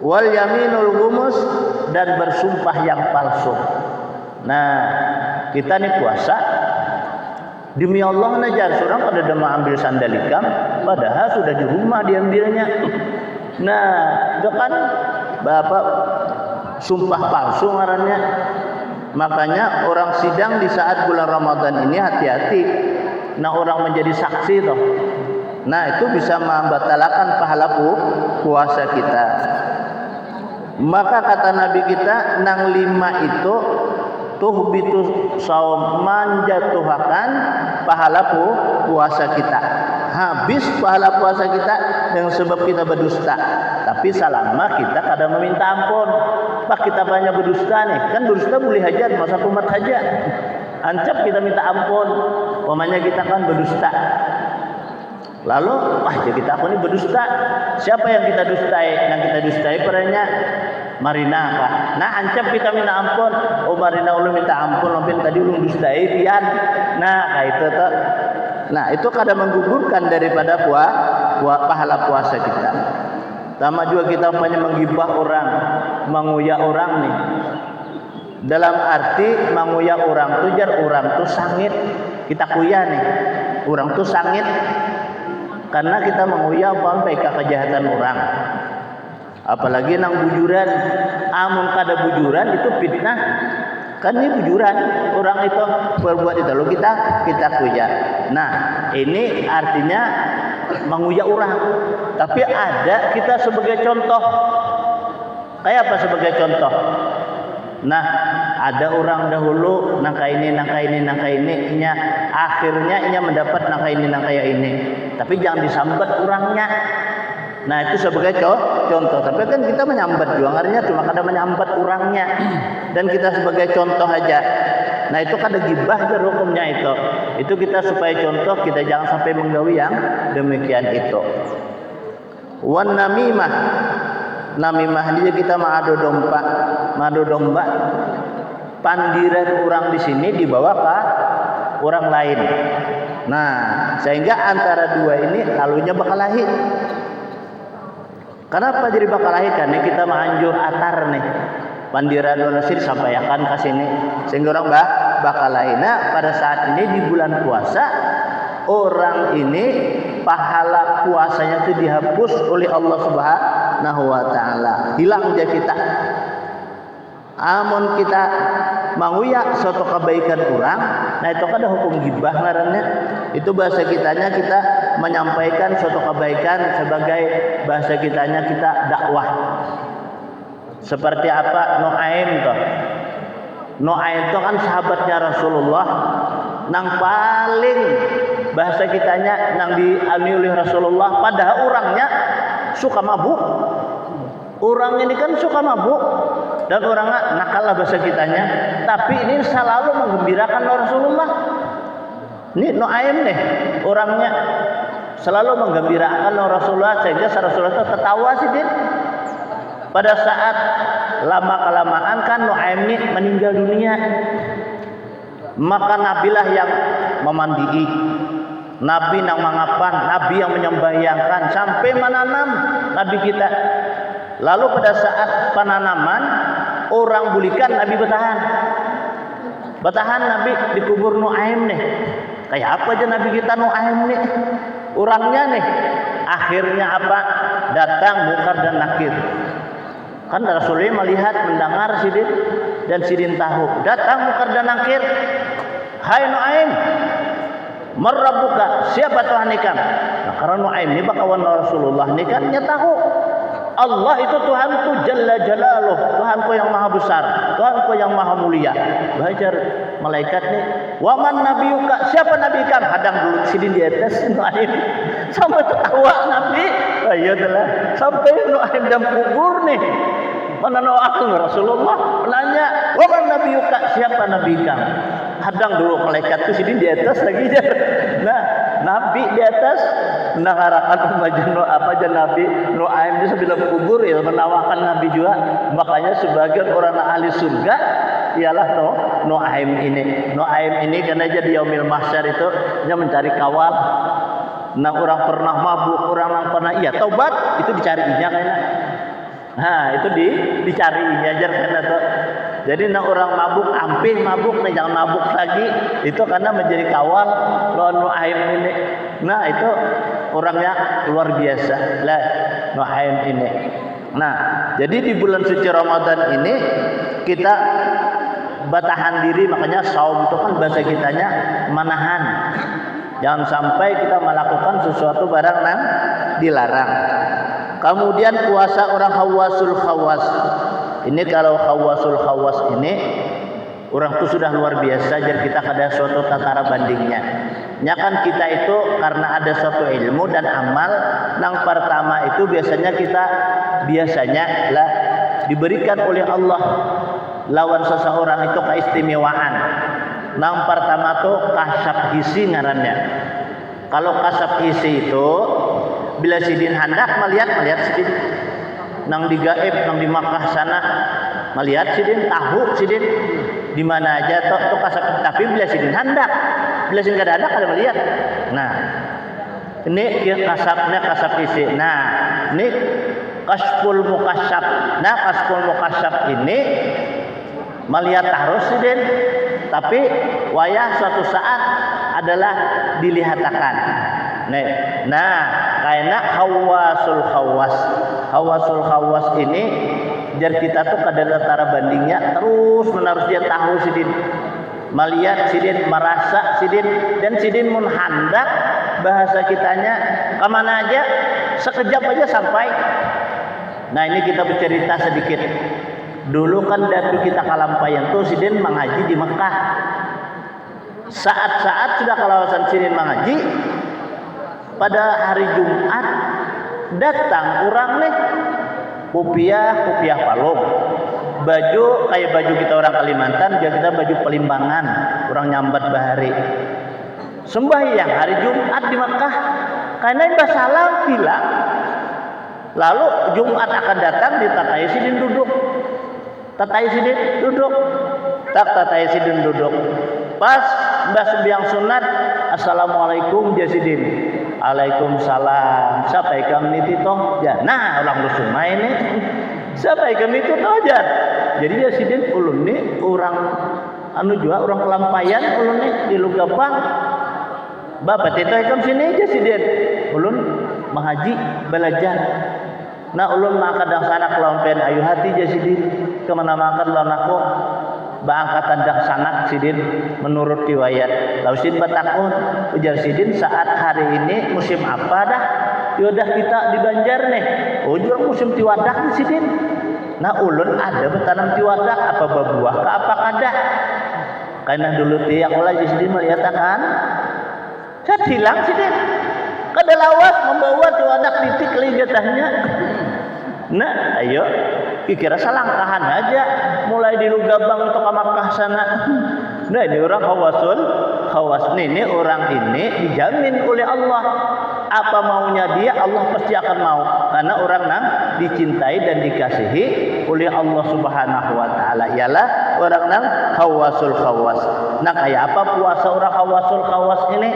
Wal yaminul gumus, dan bersumpah yang palsu. Nah, kita nih puasa demi Allah najar seorang pada dema ambil sandalikam, padahal sudah di rumah diambilnya. Nah, itu kan Bapak sumpah palsu ngarannya. Makanya orang sidang di saat bulan Ramadan ini hati-hati. Nah, orang menjadi saksi toh. Nah, itu bisa membatalkan pahala puasa kita. Maka kata Nabi kita, nang 5 itu tuhbitu saum, menjatuhkan pahala puasa kita. Habis pahala puasa kita dengan sebab kita berdusta. Tapi selama kita kadang meminta ampun. Pak, kita banyak berdusta nih. Kan berdusta boleh hajat, masa kumat hajat. Ancap kita minta ampun. Umpamanya kita kan berdusta. Lalu, jadi kita aku ini berdusta. Siapa yang kita dustai? Yang kita dustai perannya Marina kah? Nah, ancap kita minta ampun. Oh, Marina ulun minta ampun, lampin tadi ulun dustai pian. Nah, kayak itu tuh. Nah, itu kadang menggugurkan daripada pahala puasa kita. Sama juga kita menggibah orang, menguyak orang nih. Dalam arti menguyak orang tuh jar orang tuh sangit. Kita kuya nih. Orang tuh sangit karena kita menguyak sampai ke kejahatan orang. Apalagi nang bujuran, amun kada bujuran itu fitnah. Kan ini bujuran, orang itu berbuat itu lalu kita kuyak. Nah, ini artinya menguyak orang. Tapi ada kita sebagai contoh. Kayak apa sebagai contoh? Nah, ada orang dahulu nangka ini, nya akhirnya ia mendapat nangka ini. Tapi jangan disambat orangnya. Nah, itu sebagai contoh. Tapi kan kita menyambat juga, artinya cuma kadang menyambat orangnya. Dan kita sebagai contoh aja. Nah, itu kada gibah aja hukumnya itu. Itu kita supaya contoh, kita jangan sampai menggawi yang demikian itu. Wan namimah. Namimah dia kita madu domba. Pandiran orang di sini dibawa ke orang lain. Nah, sehingga antara dua ini lalunya bakal lahir. Kenapa jadi bakal lahir? Karena kita menganjur atar nih. Pandiran nasir sampaikan ke sini sehingga orang bakal lahir. Nah, pada saat ini di bulan puasa orang ini pahala puasanya itu dihapus oleh Allah Subhanahu wa taala. Hilang aja kita. Amun kita menguyak suatu kebaikan orang, nah itu kan ada hukum gibah ngarannya. Itu bahasa kitanya kita menyampaikan suatu kebaikan sebagai bahasa kitanya kita dakwah. Seperti apa Nuaim toh? Nuaim itu kan sahabatnya Rasulullah, nang paling bahasa kitanya nang dialami oleh Rasulullah, padahal orangnya suka mabuk. Orang ini kan suka mabuk dan orangnya nakal lah bahasa kitanya, tapi ini selalu menggembirakan Rasulullah. Ini Nuaim nih orangnya selalu menggembirakan Rasulullah sehingga Rasulullah itu tertawa sih dia. Pada saat lama kelamaan kan Nuaim ini meninggal dunia, maka Nabilah yang memandii, Nabi yang mengapan, Nabi yang menyembahyangkan sampai menanam Nabi kita. Lalu pada saat penanaman orang bulikan, Nabi bertahan Nabi dikubur Nuaim nih. Kayak apa aja Nabi kita Nuaim nih orangnya nih. Akhirnya apa? Datang Munkar dan Nakir. Kan Rasulullah melihat, mendengar Sidin dan Sidin tahu. Datang Munkar dan Nakir. Hai Nuaim, marrabbuka, siapa Tuhan ikam? Nah, karena Nuaim ini bakawan Rasulullah ini kan dia tahu Allah itu Tuhanku Jalla Jalaluh, Tuhanku yang maha besar, Tuhanku yang maha mulia. Belajar malaikat nih, waman nabiyuka, siapa nabi kamu? Hadang dulu Sidin di atas Nuaim sampai tertawa Nabi. Ayo adalah sampai Nuaim dalam kubur nih. Mana Nuaim Rasulullah menanya, waman nabiyuka, siapa nabi kamu? Hadang dulu malaikat itu Sidin di atas lagi. Nah, Nabi di atas menangarakan pembagian Nabi Nuaim di sebelah kubur ya menawarkan Nabi juga. Makanya sebagian orang ahli surga ialah Nuaim ini. Nuaim ini karena jadi yaumil mahsyar itu dia mencari kawal. Nah orang pernah mabuk, orang yang pernah taubat itu dicarinya kayaknya. Nah itu dicarinya aja karena tuh. Jadi nak orang mabuk, ampih mabuk, nah jangan mabuk lagi. Itu karena menjadi kawal lawan Nuaim ini. Nah itu orangnya luar biasa lah Nuaim ini. Nah jadi di bulan suci Ramadan ini kita bertahan diri, makanya saum itu kan bahasa kitanya menahan. Jangan sampai kita melakukan sesuatu barang yang dilarang. Kemudian puasa orang khawasul khawas. Ini kalau khawasul khawas ini orang itu sudah luar biasa, jadi kita ada suatu tatara bandingnya. Ya kan kita itu karena ada suatu ilmu dan amal. Yang pertama itu biasanya lah diberikan oleh Allah lawan seseorang itu keistimewaan. Yang pertama tuh kasab hisi ngarannya. Kalau kasab hisi itu bila sidin hendak melihat sidin nang di gaib, nang di Makkah sana melihat sidin, tahu sidin di mana aja tuh kasab. Tapi bila sidin hendak, bila sidin kada hendak kada melihat. Nah ini kasabnya kasab hisi. Nah ini kasful mukasyaf. Nah kasful mukasyaf ini melihat terus sidin, tapi wayah suatu saat adalah dilihatakan. Nah, karena hawasul khawas ini jar kita tuh kadang antara bandingnya terus menerus dia tahu sidin, melihat sidin, merasa sidin, dan sidin menhandak bahasa kitanya kemana aja sekejap aja sampai. Nah ini kita bercerita sedikit. Dulu kan dari kita kalampayan tuh sidin mengaji di Mekah. Saat-saat sudah kalawasan sidin mengaji, pada hari Jumat datang orang nih kopiah palung, baju kayak baju kita orang Kalimantan, kita baju Pelimbangan, orang nyambat bahari. Sembahyang hari Jumat di Mekah, karena Mbah Salam bilang, lalu Jumat akan datang ditatai sidin duduk. Tatai sidin duduk. Pas Mbah sembiang sunat, assalamualaikum jasidin. Waalaikumsalam. Siapa ikan itu toh? Ya, nah orang Lusuma ini. Siapa ikan itu toh aja. Jadi jasidin ulun ni orang juga orang kelampayan ulun ni di Lugapang. Bapak itu ikan sini jasidin. Ulun mengaji belajar. Nah ulun makadang sana kelampian ayu hati jasidin. Kemana makan lawan aku baangkatan dak sanak sidin menurut riwayat. Lalu sidin batakun ujar sidin saat hari ini musim apa dah? Yaudah kita di Banjar nih. Ujar musim tiwadak nih sidin. Nah ulun ada bertanam tiwadak apa berbuah ke apa kada? Karena dulu tiak ulah sidin melihat kan. Saya hilang sidin. Kada lawas membawa tiwadak titik ligatahnya. Nah, ayo kira selangkahan aja mulai di Lugabang untuk ke Makkah sana. Nah, ini orang khawas ini orang ini dijamin oleh Allah. Apa maunya dia Allah pasti akan mau, karena orang yang dicintai dan dikasihi oleh Allah Subhanahu wa taala ialah orang yang khawasul khawas. Nah, kayak apa puasa orang khawasul khawas ini?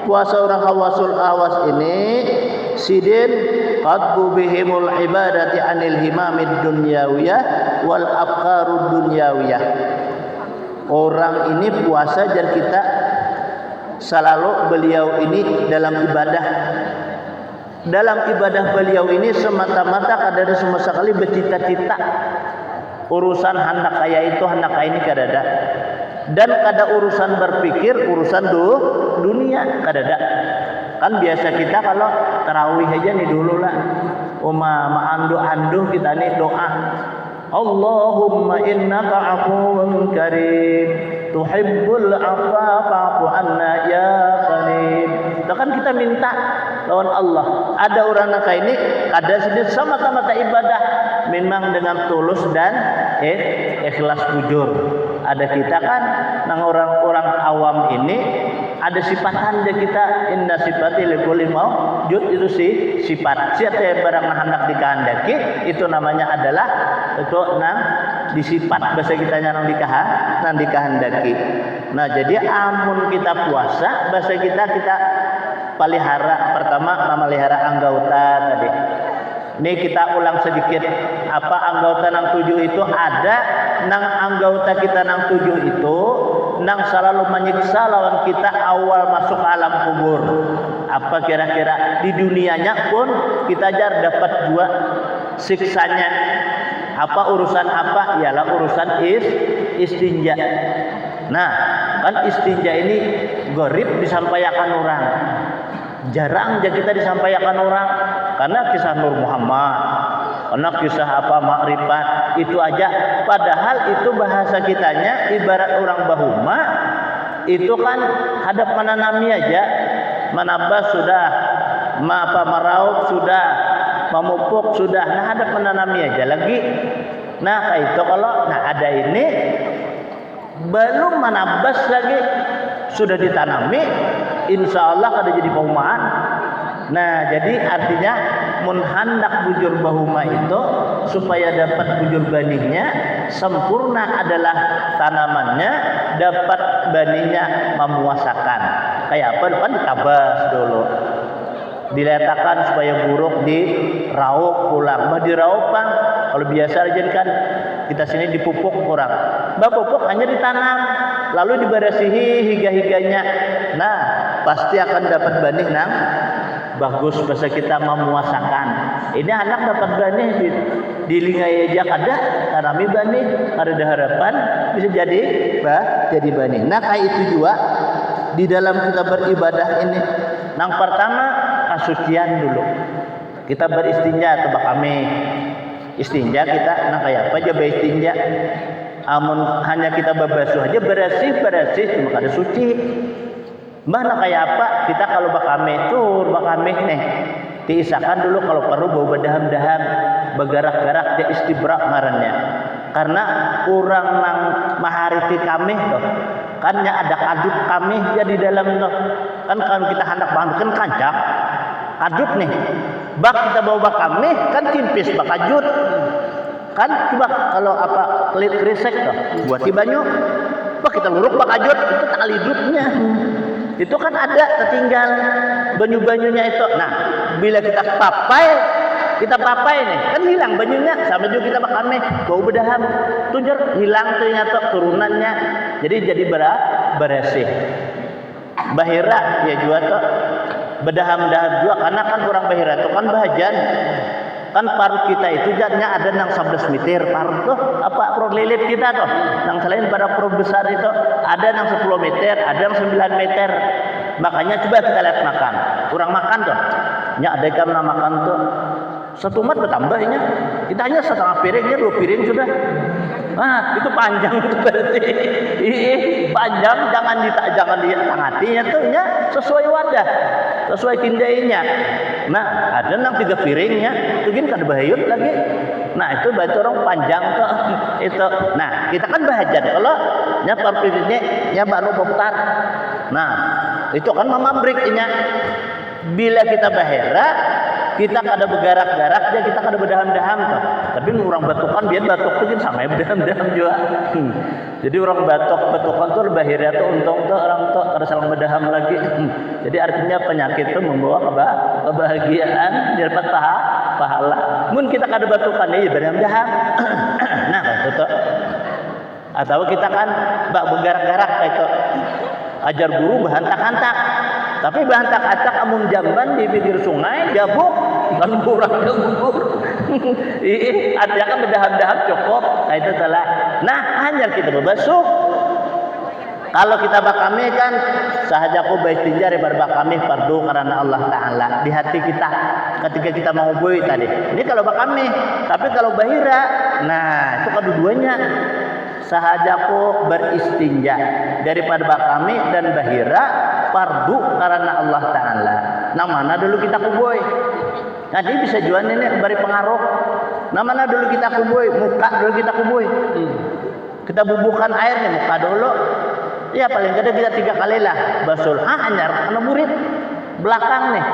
Puasa orang khawasul khawas ini sidin qadbu bihimul ibadati anil himamid dunyawiyah wal afkarud dunyawiyah. Orang ini puasa jar kita selalu beliau ini dalam ibadah beliau ini semata-mata kada sama sekali bercita-cita urusan hendak kaya itu hendak kaya ini kada ada, dan kada urusan berpikir urusan dunia kada ada. Kan biasa kita kalau tarawih aja nih dulu lah ma'andu kita nih doa Allahumma innaka afuwun karim tuhibbul afwa fa'fu anna ya karim. Itu kan kita minta lawan Allah. Ada orang nak ini ada sedih sama-sama ibadah memang dengan tulus dan ikhlas jujur. Ada kita kan nang orang-orang awam ini ada sifatan dia kita, inna sifati likulli maujud, itu sifat. Siapa barang hendak dikehendaki itu namanya adalah itu disifat, bahasa kita nang dikehendaki. Nah, jadi amun kita puasa, bahasa kita pelihara, pertama memelihara anggota tadi. Ini kita ulang sedikit, apa anggota nang 7 itu ada nang anggota kita nang 7 itu nang selalu menyiksa lawan kita awal masuk alam kubur. Apa kira-kira di dunianya pun kita jar dapat 2 siksanya. Apa urusan apa? Ialah urusan istinja. Nah, kan istinja ini gorib disampaikan orang. Jarang aja kita disampaikan orang, karena kisah Nur Muhammad, karena kisah apa makrifat itu aja. Padahal itu bahasa kitanya ibarat orang bahuma, itu kan hadap menanami aja, menambah sudah, meraup sudah, memupuk sudah, nah hadap menanami aja lagi. Nah kayak itu kalau ada ini belum menambas lagi sudah ditanami, insya Allah kada jadi paumaan. Nah jadi artinya mun hendak bujur bahuma itu supaya dapat bujur banihnya sempurna adalah tanamannya, dapat banihnya memuasakan. Kayak apa kan ditabas dulu, diletakkan supaya buruk, diraup pulang. Bah diraup bang, kalau biasa aja kan kita sini dipupuk kurang. Bah pupuk hanya ditanam, lalu dibersihi higa-higanya. Nah pasti akan dapat banih nang bagus, bahasa kita memuasakan. Ini anak dapat banih di lingai aja kada tanami banih, ada harapan bisa jadi banih. Nah kayak itu juga di dalam kita beribadah ini. Yang pertama kasucian dulu. Kita beristinja atau kami istinja kita, nah kayak apa aja beristinja. Amun hanya kita berbasuh aja bersih cuma kada suci. Mana kayak apa? Kita kalau bakame nih diisakan dulu kalau perlu bau bedaham-daham, bergerak-gerak dia istibrak ngarannya. Karena kurang nang mahariti kami tuh. Kan ada kadut kami dia di dalam tuh. Kan kalau kita hendak bangun kancak kadut nih. Bak kita bawa bakame kan timpis bakajut. Kan coba kalau apa kelit kresek tuh buat banyu. Bak kita luruk bakajut itu tali dutnya. Itu kan ada tertinggal banyu-banyunya itu. Nah, bila kita papai nih, kan hilang banyunya. Sama juga kita bakame, bau bedaham, tunjuk hilang ternyata turunannya. Jadi bersih. Bahira ya juga tuh bedaham-daham juga, karena kan orang bahira itu kan bahajan. Kan parut kita itu jadinya ada nang 11 meter parut tuh apa perut lilit kita tuh nang selain pada perut besar itu ada nang 10 meter, ada nang 9 meter. Makanya coba kita lihat makan, kurang makan tuh nya ada ikan makan tuh satu mat bertambahnya, kita hanya setengah piringnya 2 piring sudah. Nah itu panjang itu berarti panjang, jangan ditangatinya tuh ya sesuai wadah, sesuai tindainya. Nah ada nang 3 piringnya itu kan kada bahayut lagi. Nah itu berarti orang panjang tuh itu. Nah kita kan bahajan kalau nya parpirnya nya baru boktar. Nah itu kan mamabrik-nya. Bila kita bahera kita kada bergarak-garak aja, kita kada berdaham-daham tuh. Tapi orang batukan biar batuk tuh kan sama berdaham-daham juga. Jadi orang batukan tuh bahira tuh untung tuh orang tuh kada saling berdaham lagi. Jadi artinya penyakit tuh membawa kebahagiaan, dapat pahala. Mun kita kada batukan ya berdaham-daham. Nah itu tuh. Atau kita kan bergarak-garak kayak itu. Ajar guru bahantak-hantak. Tapi bahantak-hantak amun jamban di pinggir sungai jabuk kan kurang gugur. Artinya kan berdaham-daham cukup. Nah itu telah. Nah hanya kita berbasuh. Kalau kita bakame kan sahajaku baistinja daripada bakame fardu karena Allah Ta'ala di hati kita ketika kita mau boy tadi. Ini kalau bakame. Tapi kalau bahira, nah itu kedua-duanya. Sahajaku beristinja daripada bakame dan bahira fardu karena Allah Ta'ala. Nah mana dulu kita kuboy. Nah dia bisa jual ini beri pengaruh. Nah mana dulu kita kuboy, muka dulu kita kuboy. Kita bubuhkan airnya muka dulu. Ya paling kada kita 3 kali lah basul. Anyar anu murid belakang nih.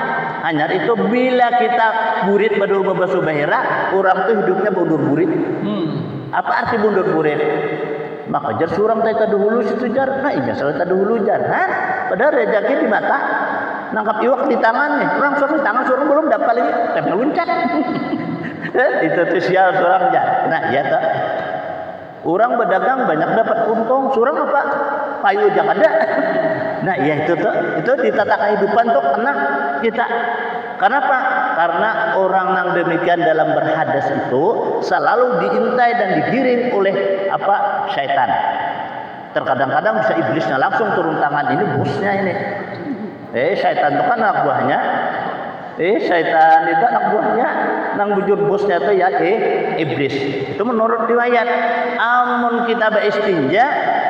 Anyar itu bila kita burit badur babasuh bahira, orang tuh hidupnya bundur burit. Apa arti bundur burit? Maka jar surang tadi dahulu situ jar. Nah iya salah dahulu jar. Padahal rezeki di mata. Nangkap iwak di tangan nih. Orang surang di tangan surang belum dapat lagi. Tapi ngeluncat. Itu tuh sial surang jar. Nah iya tak. Orang berdagang banyak dapat untung. Surang apa? Payu jangan ada. Nah iya itu tuh. Itu di tata kehidupan tuh kena kita. Kenapa? Karena orang yang demikian dalam berhadas itu selalu diintai dan digiring oleh apa? Syaitan. Terkadang-kadang bisa iblisnya langsung turun tangan, ini bosnya ini. Syaitan itu kan anak buahnya. Syaitan itu anak buahnya. Nang bujur bosnya itu ya iblis. Itu menurut riwayat. Amun kita beristinja,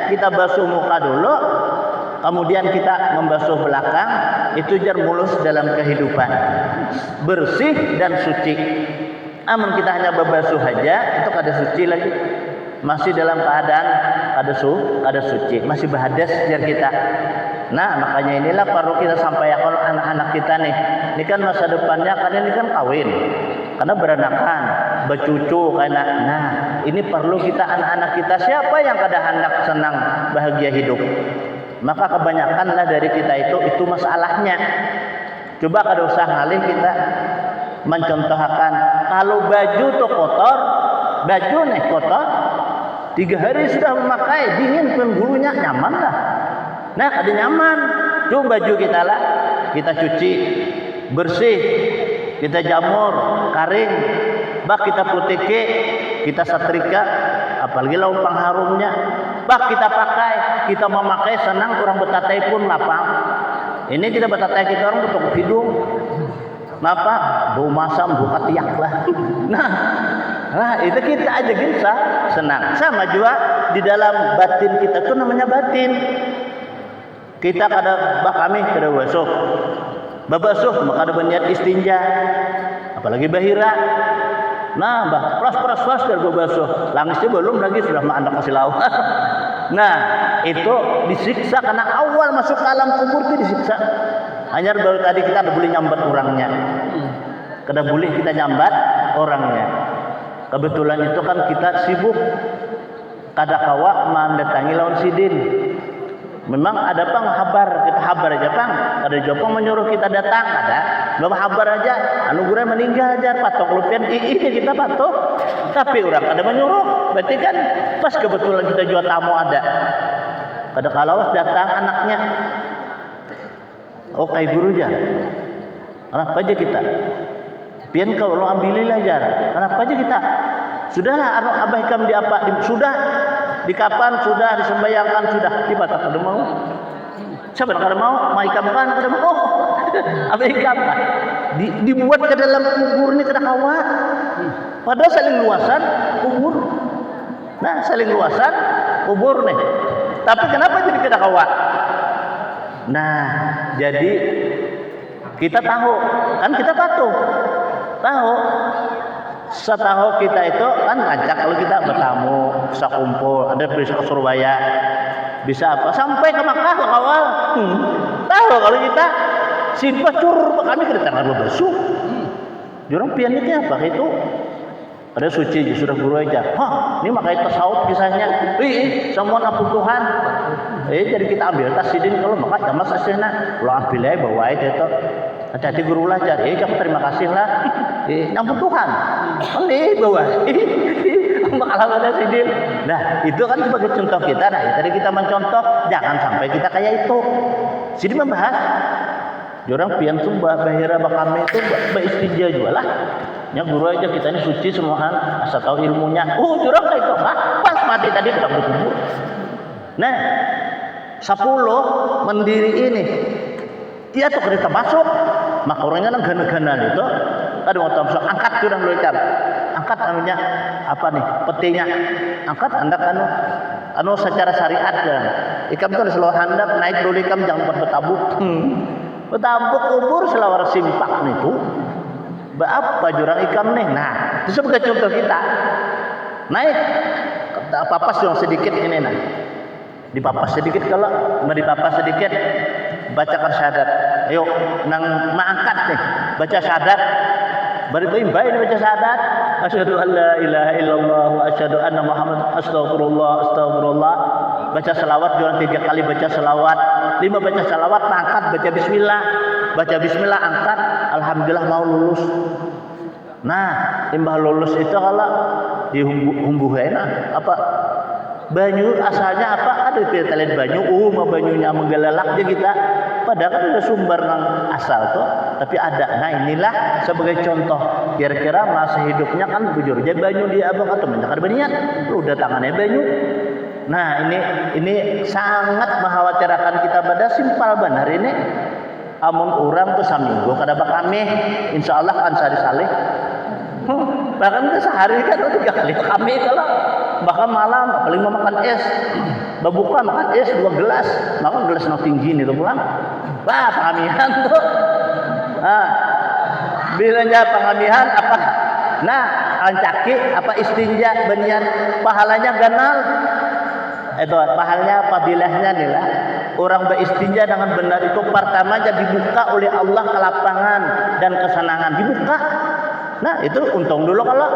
kita basuh muka dulu, kemudian kita membasuh belakang, itu jar mulus dalam kehidupan, bersih dan suci. Amun kita hanya berbasuh aja, itu kada suci lagi, masih dalam keadaan kada suci, masih berhadas jar kita. Nah makanya inilah perlu kita sampaikan anak-anak kita nih. Ini kan masa depannya, karena ini kan kawin, karena beranakan, bercucu, karena nah ini perlu kita anak-anak kita, siapa yang kada hendak senang bahagia hidup. Maka kebanyakanlah dari kita itu masalahnya. Coba kada usah ngalih kita mencontohkan kalau baju tuh kotor, baju nih kotor, 3 hari sudah memakai, dingin penggulunya nyaman lah. Nah kada nyaman, coba baju kita lah, kita cuci bersih, kita jamur kering, bak kita putike, kita setrika, apalagi lauk pengharumnya, bak kita pakai, kita memakai senang, orang betatai pun lapang. Ini kita betatai kita orang betul hidung, apa bau masam, bau katiak lah. Nah itu kita aja bisa senang. Sama juga di dalam batin kita tuh namanya batin. Kita kada bak kami kada basuh, babasuh maka ada berniat istinja, apalagi bahira. Nah, pras dari basuh, langisnya belum lagi sudah anak kasih lauk. Nah, itu disiksa karena awal masuk ke alam kubur itu disiksa. Hanya baru tadi kita ada boleh nyambat orangnya, kada boleh kita nyambat orangnya. Kebetulan itu kan kita sibuk, kada kawa mendatangi lawan sidin. Memang ada pang habar, kita habar aja pang, ada jopong menyuruh kita datang, ada belum habar aja, anu gure meninggal aja, patok lupian ini kita patok, tapi orang ada menyuruh, berarti kan pas kebetulan kita jual tamu ada, kada kalau datang anaknya, oh kayak guru aja, kenapa aja kita, pian kau lo ambililah jar, kenapa aja kita, sudahlah anu abaikan di apa, sudah. Di kapan sudah disembayangkan sudah tiba tak ada mau. Siapa kada mau? Maikamkan kada mau. Apa ikamkan? Dibuat ke dalam kubur ni kada kawa. Padahal saling luasan kubur. Nah, saling luasan kubur nih. Tapi kenapa jadi kada kawa? Nah, jadi kita tahu, kan kita patuh. Tahu setahu kita itu kan ngajak kalau kita bertamu, bisa kumpul, ada bisa ke Surabaya, bisa apa sampai ke Makkah ke awal. Tahu kalau kita simpah cur kami ke tangan berbasuh. Jurang piannya apa itu? Ada suci sudah guru aja. Ini makanya tasawuf kisahnya. Semua ampun Tuhan. Jadi kita ambil tas sidin kalau maka jamas asena. Kalau ambil aja bawa aja itu. Hati-hati guru lah cari. Kamu terima kasih lah. Ampun Tuhan. Ini bawa. Makalah ada sidin. Nah itu kan sebagai contoh kita. Nah tadi kita mencontoh. Jangan sampai kita kayak itu. Sidin membahas. Jorang pian tuh bahira bakame itu beristinja juga lah. Ya guru aja kita ini suci semuahan asal tahu ilmunya. Jorang kayak itu pas mati tadi kita berkubur. Nah 10 mendiri ini dia tuh kereta masuk maka orangnya nang gana-gana itu ada mau tahu angkat jorang dulu ikan angkat anunya apa nih petinya angkat anda anu secara syariat kan ikam tuh selalu handap naik dulu ikam jangan buat betabuk betabuk kubur selawar simpak itu apa jurang ikam nih. Nah itu sebagai contoh kita naik apa-apa yang sedikit ini nah Dipapas sedikit kalau mau dipapas sedikit, bacakan syahadat. Ayo nang maangkat nih, baca syahadat. Baik baca syahadat. Asyhadu an la ilaha illallah wa asyhadu anna Muhammad astagfirullah. Baca selawat jualan 3 kali baca selawat. 5 baca selawat, angkat baca bismillah. Baca bismillah angkat, alhamdulillah mau lulus. Nah, imbah lulus itu kalau dihumbuhena apa? Banyu asalnya apa? Ada kita lihat banyu, mah banyunya menggelalak aja kita. Padahal kan ada sumber nang asal tuh, tapi ada. Nah inilah sebagai contoh. Kira-kira masa hidupnya kan bujur aja banyu dia abang atau banyak banian, lu udah tangannya banyu. Nah ini sangat mengkhawatirkan kita pada simpel benar ini. Amun orang tuh saminggu kada bakami, insya Allah kan sehari saleh. Bahkan kita sehari kan 3 kali kami kalau bahkan malam paling mau makan es, berbuka makan es 2 gelas, makan gelas yang tinggi nih tuh pulang. Wah pengamihan tuh. Nah, bilanya pengamihan apa? Nah, ancaki apa istinja benian pahalanya ganal. Itu pahalanya fadilahnya nih lah. Orang beristinja dengan benar itu pertamanya dibuka oleh Allah kelapangan dan kesenangan, dibuka. Nah itu untung dulu kalau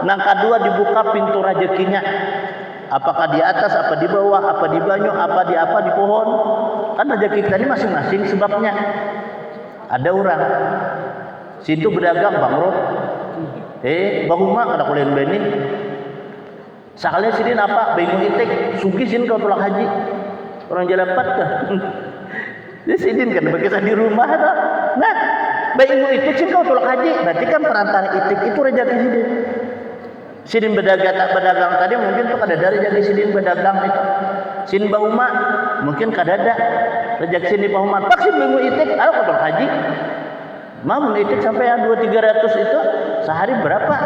nang kedua dibuka pintu rezekinya. Apakah di atas, apa di bawah, apa di banyu, apa di pohon. Kan rezeki kita ini masing-masing sebabnya. Ada orang situ berdagang bangkrut. Bahuma kada kuliah beni. Sekali sidin apa? Bingung itik, sugisin kau tolak haji. Orang jalan pat kah? Dia sidin kan begitu di rumah tuh. Nah, baik itik sih kau tolak haji. Berarti kan perantara itik itu rezeki sidin. Sidin berdagang tadi mungkin tuh kada dari rezeki sidin berdagang itu. Sin bauma mungkin kada ada rezeki sidin bauma. Pak sin bingung itik, kalau kau tolak haji. Mau itik sampai yang 200-300 itu sehari berapa?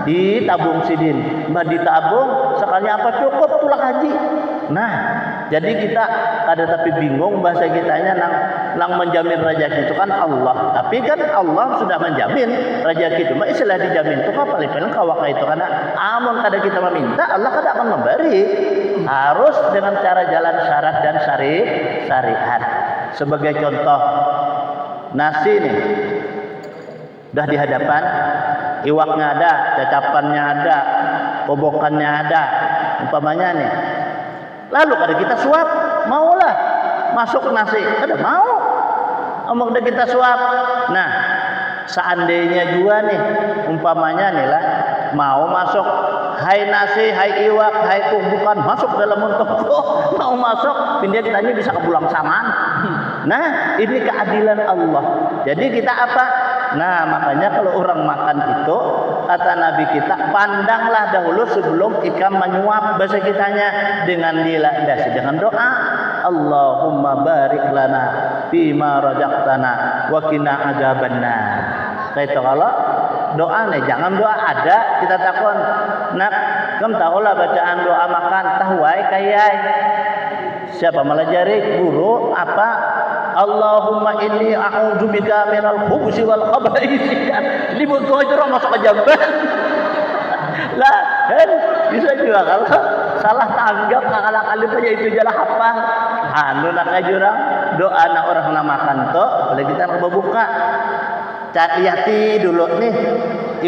Ditabung sidin. Mbak ditabung sekali apa cukup tulak haji. Nah, jadi kita ada tapi bingung bahasa kitanya nang menjamin rezeki itu kan Allah. Tapi kan Allah sudah menjamin rezeki itu. Mak istilah dijamin itu apa paling kawaka itu karena amun kada kita meminta Allah kada akan memberi. Harus dengan cara jalan syarat dan syariat. Sebagai contoh nasi nih. Udah di hadapan, iwaknya ada, cacapannya ada, kobokannya ada, umpamanya nih. Lalu kada kita suap, maulah masuk nasi, kada mau. Omong udah kita suap. Nah, seandainya juga nih, umpamanya nih lah, mau masuk, hai nasi, hai iwak, hai kobokan, masuk dalam muntahku, mau masuk, pindah kita ini bisa kepulang saman. Nah, ini keadilan Allah. Jadi kita apa? Nah makanya kalau orang makan itu kata Nabi kita pandanglah dahulu sebelum ikan menyuap bahasa kitanya dengan dilandasi dengan doa Allahumma barik lana fima razaqtana wa qina adzabannar. Kayak itu kalau doa nih jangan doa ada kita takon nak kamu tahulah bacaan doa makan tahuai kayai siapa melajari guru apa Allahumma inni a'udzubika minal khubuthi wal khaba'ith. Libut kau itu orang masuk ke jamban. Lah, kan bisa juga kalau salah tanggap akal-akal aja itu jalan hafal. Anu nak jurang doa nak orang namakan to, boleh kita berbuka. Lihat dulu nih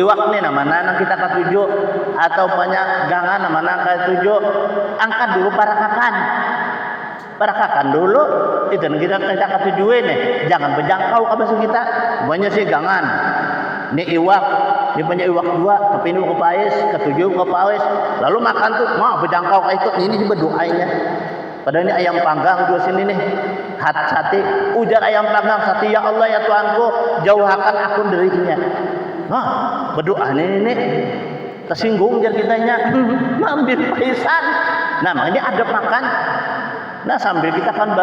iwak nih namanya kita ketujuh atau banyak gangan namanya ketujuh angkat dulu para kakan dulu itu kita ketujuhin nih jangan berjangkau ke bahasa kita banyak sih gangan ini iwak dia punya iwak 2 tapi ini ke pais ketujuh ke pais lalu makan tuh mau berjangkau ke itu ini berdoanya padahal ini ayam panggang dua sini nih hati ujar ayam panggang sati ya Allah ya Tuhanku jauhkan aku darinya berdoa ini tersinggung jar kitanya ambil paisan nah makanya ada makan. Nah sambil kita kan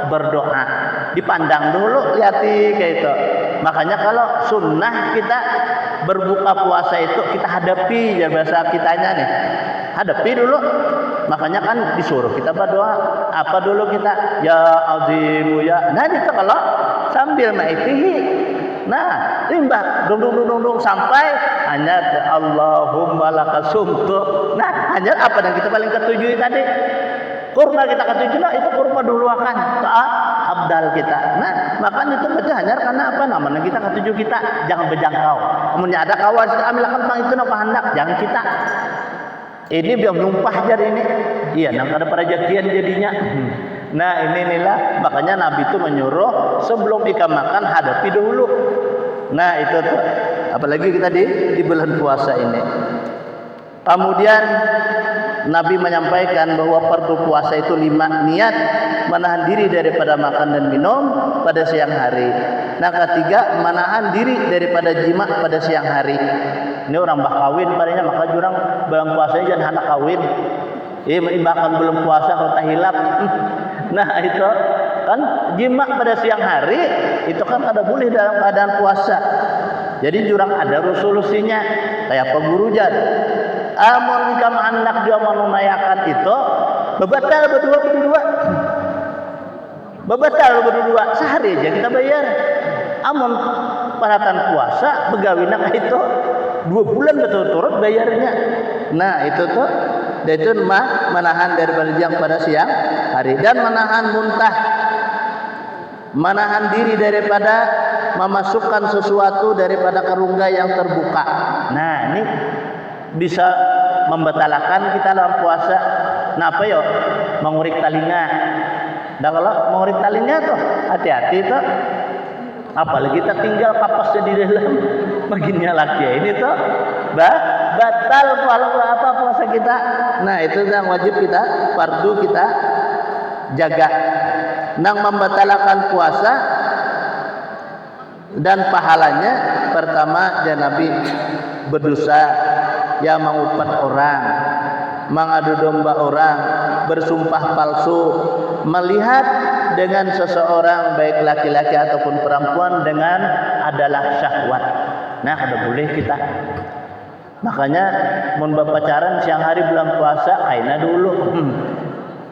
berdoa dipandang dulu lihati kayak itu makanya kalau sunnah kita berbuka puasa itu kita hadapi ya bahasa kitanya nih hadapi dulu makanya kan disuruh kita berdoa apa dulu kita ya azimu ya nah itu kalau sambil maitihi nah limbah dung sampai hanya Allahumma lakasumtu nah hanya apa yang kita paling ketujuh tadi kurma kita ketujuh nah itu kurma dulu akan abdal kita. Nah makan itu baca hanyar karena apa namanya kita ketujuh kita jangan berjangkau. Kemudian ada kawan ambilkan pang itu napa hendak jangan kita. Ini biar numpah jar ini. Iya, nang ada perajakian jadinya. Nah inilah makanya Nabi itu menyuruh sebelum ikan makan hadapi dahulu. Nah itu tuh apalagi kita di bulan puasa ini. Kemudian Nabi menyampaikan bahwa fardu puasa itu 5 niat menahan diri daripada makan dan minum pada siang hari. Nah ketiga menahan diri daripada jima pada siang hari. Ini orang bah kawin padanya maka jurang bulan puasa jangan anak kawin. Makan belum puasa kalau tak hilap. Nah itu kan jima pada siang hari itu kan ada boleh dalam keadaan puasa. Jadi jurang ada resolusinya kayak pengurujan. Amun kamu anak dia menunaikan itu bebatal berdua sehari aja kita bayar. Amun perhatian puasa begawina itu 2 bulan betul-betul bayarnya. Nah itu tuh itu menahan daripada yang pada siang hari dan menahan muntah, menahan diri daripada memasukkan sesuatu daripada kerungga yang terbuka. Nah ini bisa membatalkan kita dalam puasa. Nah apa yo mengurik talinga. Dan kalau mengurik talinga tuh hati-hati tuh. Apalagi kita tinggal kapasnya di dalam bagiannya laki ini tuh batal kalau apa puasa kita. Nah itu yang wajib kita fardu kita jaga. Nang membatalkan puasa dan pahalanya pertama ya Nabi berdosa ya mengupat orang, mengadu domba orang, bersumpah palsu, melihat dengan seseorang baik laki-laki ataupun perempuan dengan adalah syahwat. Nah kada boleh kita. Makanya mun pacaran siang hari bulan puasa aina dulu.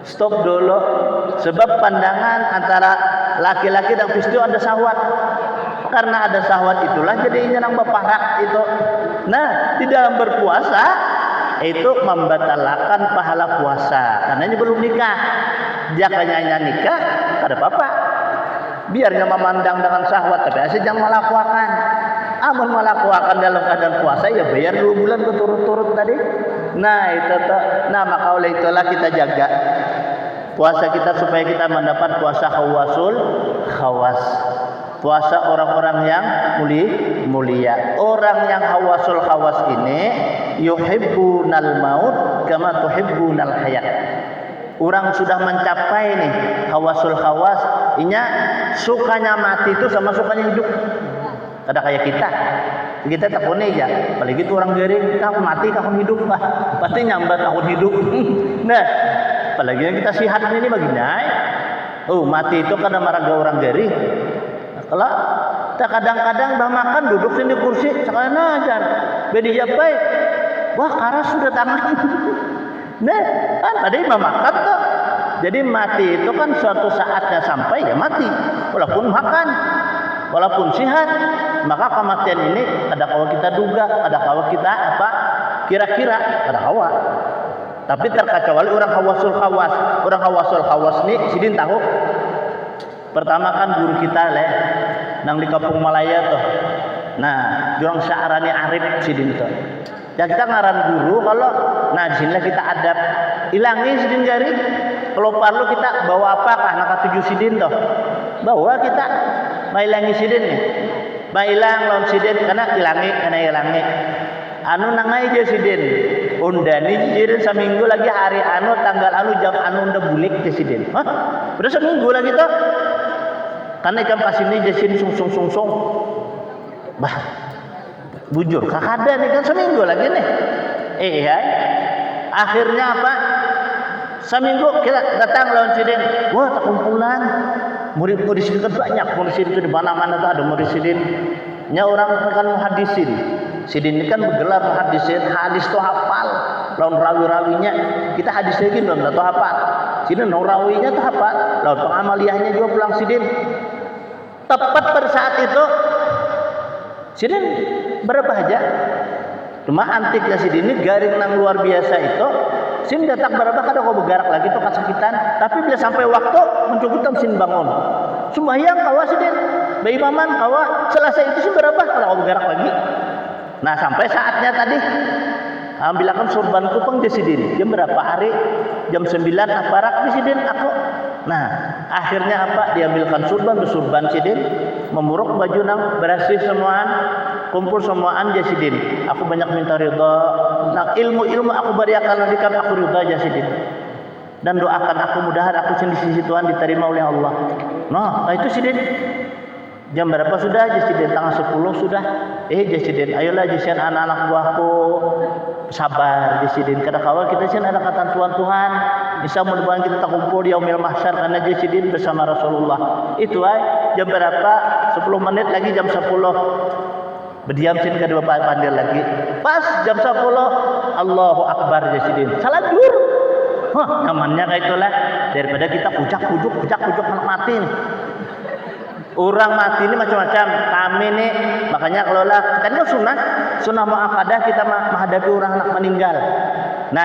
Stop dulu. Sebab pandangan antara laki-laki dan istri ada syahwat. Karena ada syahwat itulah jadinya nang beparak itu. Nah, di dalam berpuasa itu membatalkan pahala puasa. Karena ini belum nikah. Jakanya nikah, kada apa-apa. Biarnya memandang dengan syahwat, tapi asal jangan melakukan. Amun melakukan dalam keadaan puasa ya bayar 2 bulan berturut-turut tadi. Nah itu tuh. Nah maka oleh itulah kita jaga puasa kita supaya kita mendapat puasa khawas. Puasa orang-orang yang mulia. Orang yang khawas ini yuhibbunal maut kama tuhibbunal hayat. Orang sudah mencapai nih khawas, inya sukanya mati itu sama sukanya hidup. Ada kayak kita takut aja, apalagi itu orang garing, kau mati kau hidup lah, pasti nyambat tahun hidup. Nah, apalagi yang kita sihat ini baginai, mati itu karena maraga orang garing. Kalau kadang-kadang dah makan duduk sini kursi, sekalian aja, bedi japai, wah karas sudah tangan. Nah, kan ada yang makan tuh. Jadi mati itu kan suatu saatnya sampai ya mati, walaupun makan, walaupun sehat. Maka kematian ini ada kalau kita duga, ada kalau kita apa kira-kira, ada kawa. Tapi terkecuali orang khawasul khawas nih sidin tahu. Pertama kan guru kita nang di Kampung Malaya tuh. Nah, jurang sya'rani arif sidin tuh. Ya kita ngaran guru kalau nah di sinilah kita adab. Ilangi sidin jari. Kalau perlu kita bawa apakah nak 7 sidin tuh. Bawa kita mailangi sidin nih. Mailang lawan sidin karena ilangi. Anu nangai je sidin. Undani sidin seminggu lagi hari anu tanggal anu jam anu udah bulik je sidin. Hah? Udah seminggu lagi tuh. Karena ikan pasini je sidin sung. Bah. Bujur kakada nih kan seminggu lagi nih. Akhirnya apa? Seminggu kita datang lawan sidin. Wah, tak kumpulan. Murid-murid sidin kan banyak. Murid sidin itu di mana-mana tuh ada murid sidin. Nya orang kan muhadisin. Sidin ini kan bergelar muhadisin. Hadis tuh hafal. Lawan rawi-rawinya kita hadis lagi belum tahu hafal. Sidin rawinya tuh hafal. Lawan pengamaliyahnya juga pulang sidin. Tepat pada saat itu sidin berapa aja. Cuma antiknya sidin ini garing nang luar biasa itu sin datak berapa kada kau bergerak lagi tuh kesakitan, tapi bila sampai waktu mencukup sin bangun. Sembahyang kawa sidin, beimaman kawa selesai itu sin berapa kada kau bergerak lagi. Nah sampai saatnya tadi ambilkan surbanku pang jasidin. Jam berapa hari? Jam 9 aparak jasidin aku. Nah akhirnya apa? Diambilkan surban sidin, memuruk baju nang bersih semuaan, kumpul semuaan jasidin. Aku banyak minta ridha. Nah ilmu aku beriakan lagi karena aku ridha jasidin. Dan doakan aku mudahan aku di sisi Tuhan diterima oleh Allah. Nah itu sidin. Jam berapa sudah? Jasidin tanggal 10 sudah. Jasidin, ayolah jasidin anak-anak buahku sabar jasidin. Kada kawal kita sih ada kata Tuhan. Insya mudah-mudahan kita tak kumpul di yaumil mahsyar karena jasidin bersama Rasulullah. Itu jam berapa? 10 menit lagi jam 10. Berdiam sin kedua pandai lagi. Pas jam 10 Allahu Akbar jasidin. Salat zuhur. Nyamannya kayak itulah daripada kita pucak-pucuk anak mati nih. Orang mati ini macam-macam. Kami nih makanya kalau lah kita itu sunnah muakkadah kita menghadapi orang anak meninggal. Nah,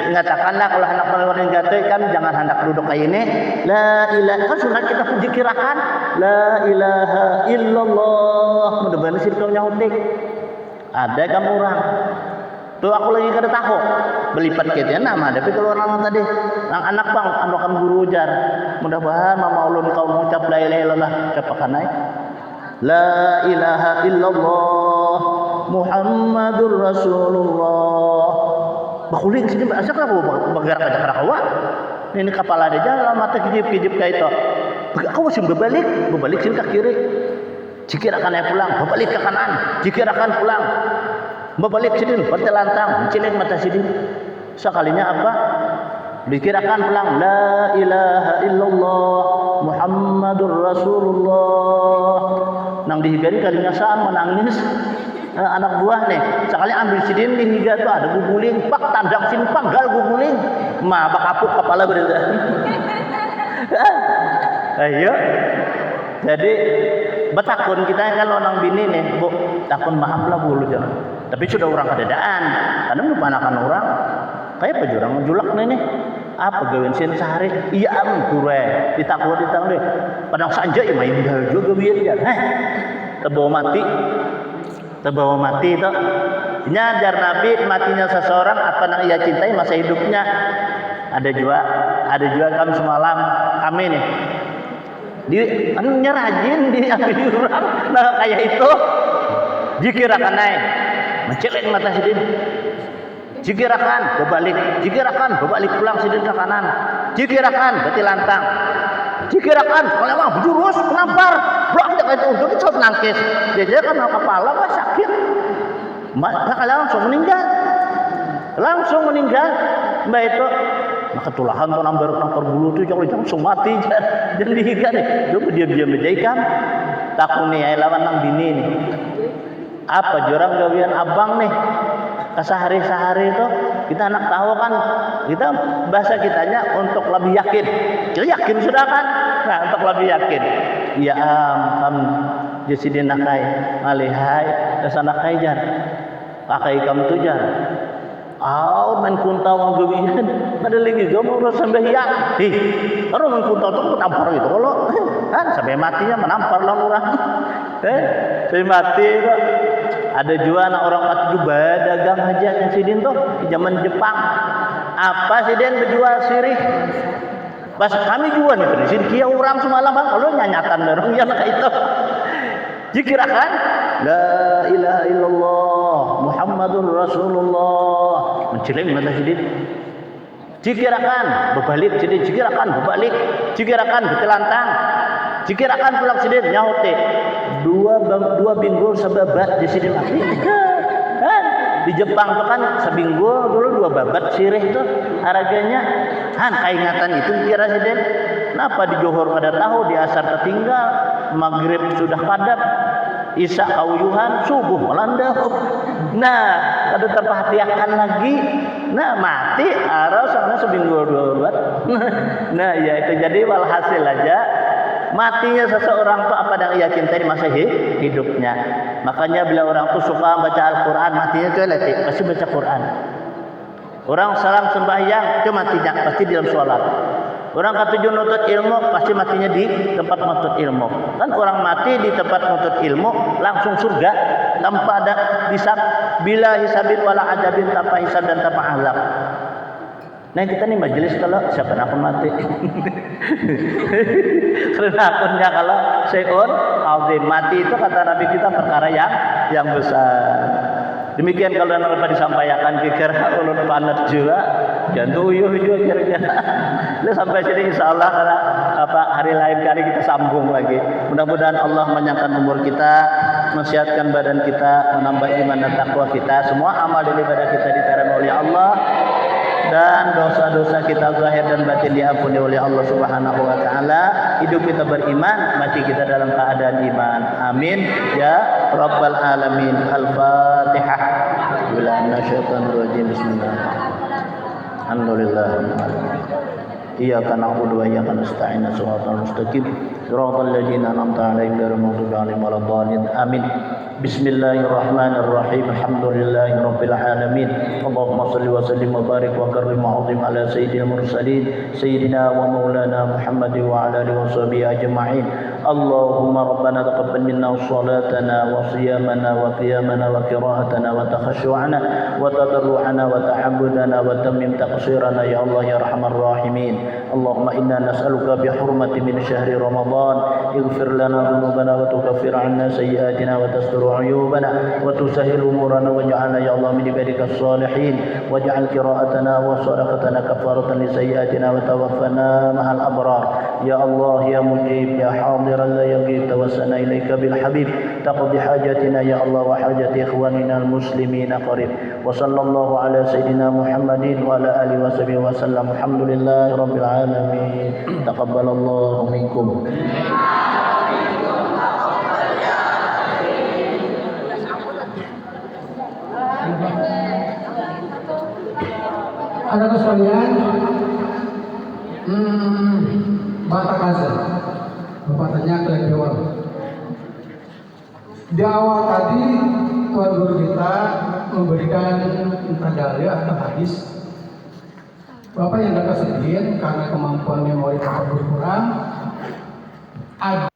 ingatkanlah kalau anak meninggal itu kan jangan hendak duduk kayak ini. La ilaha kan sunat kita zikirakan la ilaha illallah. Mudah-mudahan sih kau nyahutik. Ada kamu orang. Tuh aku lagi kada tahu belipat kita nama tapi kalau orang tadi anak bang akan guru ujar mudah-mudahan mama ulun kau mengucap la ilaha illallah capakanai la ilaha illallah Muhammadur Rasulullah bakuling sini bahasa kenapa bergerak aja karakawa ini kepala dia jalan mata kijip kayak itu aku masih berbalik sini ke kiri jikir akan pulang berbalik ke kanan jikir akan pulang berbalik sidin, bertelantang, mencilik mata sidin. Sekalinya apa? Dikirakan pulang la ilaha illallah Muhammadur Rasulullah. Nang dihigari kalinya saan menangis anak buah nih. Sekali ambil sidin dihiga tuh ada guguling, pak tandang sin panggal guguling. Ma bakapuk kepala berada. Ayo. Jadi betakun kita kalau nang bini nih, Bu, takun maaf lah Bu jangan. Tapi sudah orang kedadaan, karena mempanakan orang, kayak apa jurang menjulak nih, apa gawin sin sehari, iya kure, ditakut deh, padang saja ya main dah juga biar dia, terbawa mati itu, nyajar Nabi matinya seseorang apa yang ia cintai masa hidupnya, ada juga kami semalam kami nih, nyerajin diambil orang, nah kayak itu, dikirakan naik. Mencelek mata sidin. Jikirakan berbalik pulang sidin ke kanan. Jikirakan bertilantang. Jikirakan kalau emang berjurus menampar. Blok dia itu untuk itu nangkis. Dia kan kepala mah sakit. Maka langsung meninggal. Mbak itu maka tulahan tuh nampar bulu tuh jangan langsung mati jangan dihiga nih. Coba diam aja ikan. Takut nih lawan nang bini nih. Apa jurang gawian abang nih sehari-sehari itu kita anak tahu kan kita bahasa kitanya untuk lebih yakin kita yakin sudah kan nah untuk lebih yakin ya kam jasidin nakai malihai dasanakai jar pakai kam tujar main kunta wang gawian ada lagi kamu udah sembahyang kalau main kunta tuh tampar gitu kalau kan sampai matinya menampar lah orang sampai mati itu ada juga anak orang juga dagang aja yang sidin tuh di zaman Jepang apa sidin berjual sirih pas kami juga nih sidin kia orang semalam bang kalau nyanyatan dorong ya kayak itu dikirakan la ilaha illallah Muhammadur Rasulullah menciling mata sidin dikirakan berbalik sidin dikirakan bertelantang dikirakan pulang sidin nyahote dua binggul sebabat di sini mati di Jepang tuh kan sebinggul dulu 2 babat sirih itu harganya keingatan itu kira sidin kenapa di Johor kada tahu di asar tertinggal maghrib sudah padat isya kauyuhan subuh melanda nah ada terperhatikan lagi nah mati arah sana sebinggul 2 babat nah ya itu jadi walhasil aja matinya seseorang tuh apa yang ia cintai masa hidupnya. Makanya bila orang tuh suka baca Al-Quran, matinya tuh letih, pasti baca Quran. Orang salam sembahyang itu matinya pasti di dalam sholat. Orang katujuan nutut ilmu pasti matinya di tempat nutut ilmu. Kan orang mati di tempat nutut ilmu langsung surga tanpa ada hisab, bila hisabin wala adabin, tanpa hisab dan tanpa azab. Nah kita nih majelis kalau siapa nak mati. Karena akunnya kalau syai'un azim, mati itu kata Nabi kita perkara yang besar. Demikian kalau yang dapat disampaikan kira-kira ulun panet juga jantung uyuh juga kira-kira. Lalu sampai sini insyaallah karena hari lain kali kita sambung lagi. Mudah-mudahan Allah menyangkan umur kita, mensehatkan badan kita, menambah iman dan takwa kita. Semua amal dan ibadah kita diterima oleh Allah dan dosa-dosa kita zahir dan batin diampuni oleh Allah Subhanahu wa taala. Hidup kita beriman, mati kita dalam keadaan iman. Amin ya rabbal alamin. Al-Fatihah. Bismillah. Alhamdulillah. Iyyaka na'budu wa iyyaka nasta'in. Shiratal mustaqim. Shiratal ladzina an'amta 'alaihim ghairil maghdubi 'alaihim waladdallin. Amin. Bismillahirrahmanirrahim. Alhamdulillahirabbil alamin. Allahumma shalli wa sallim wa barik wa karrim wa 'azim ala sayyidil mursalin sayyidina wa maulana Muhammad wa ala alihi wa sahbihi ajma'in. Allahumma rabbana taqabbal minna salatana wa siyamana wa qiyamana wa qira'atana wa takhashu'ana wa tadarru'ana wa ta'abbudana wa tammim taqsirana ya Allah ya arhamar rahimin. Allahumma inna nas'aluka bi hurmati min syahri Ramadan ighfir lana dhunubana wa tukaffir 'anna sayyi'atina wa tastur عيوبنا وتسهل أمورنا واجعلنا يا الله من عبادك الصالحين واجعل قراءتنا وصدقتنا كفارة لسيئاتنا وتوفنا مع الأبرار يا الله يا مجيب يا حاضرا لا يغيب توسلنا إليك بالحبيب تقضي حاجتنا يا الله وحاجة إخواننا المسلمين قريب وصلى الله على سيدنا محمد وعلى آله وصحبه وسلم. الحمد لله رب العالمين. تقبل الله منكم. Anak sekalian, Batak Azhar, Bapak tanya ke Dewan. Di awal tadi Tuan Guru kita memberikan entah dalil atau hadis. Bapak yang agak sedih karena kemampuan memori Bapak berkurang. Ada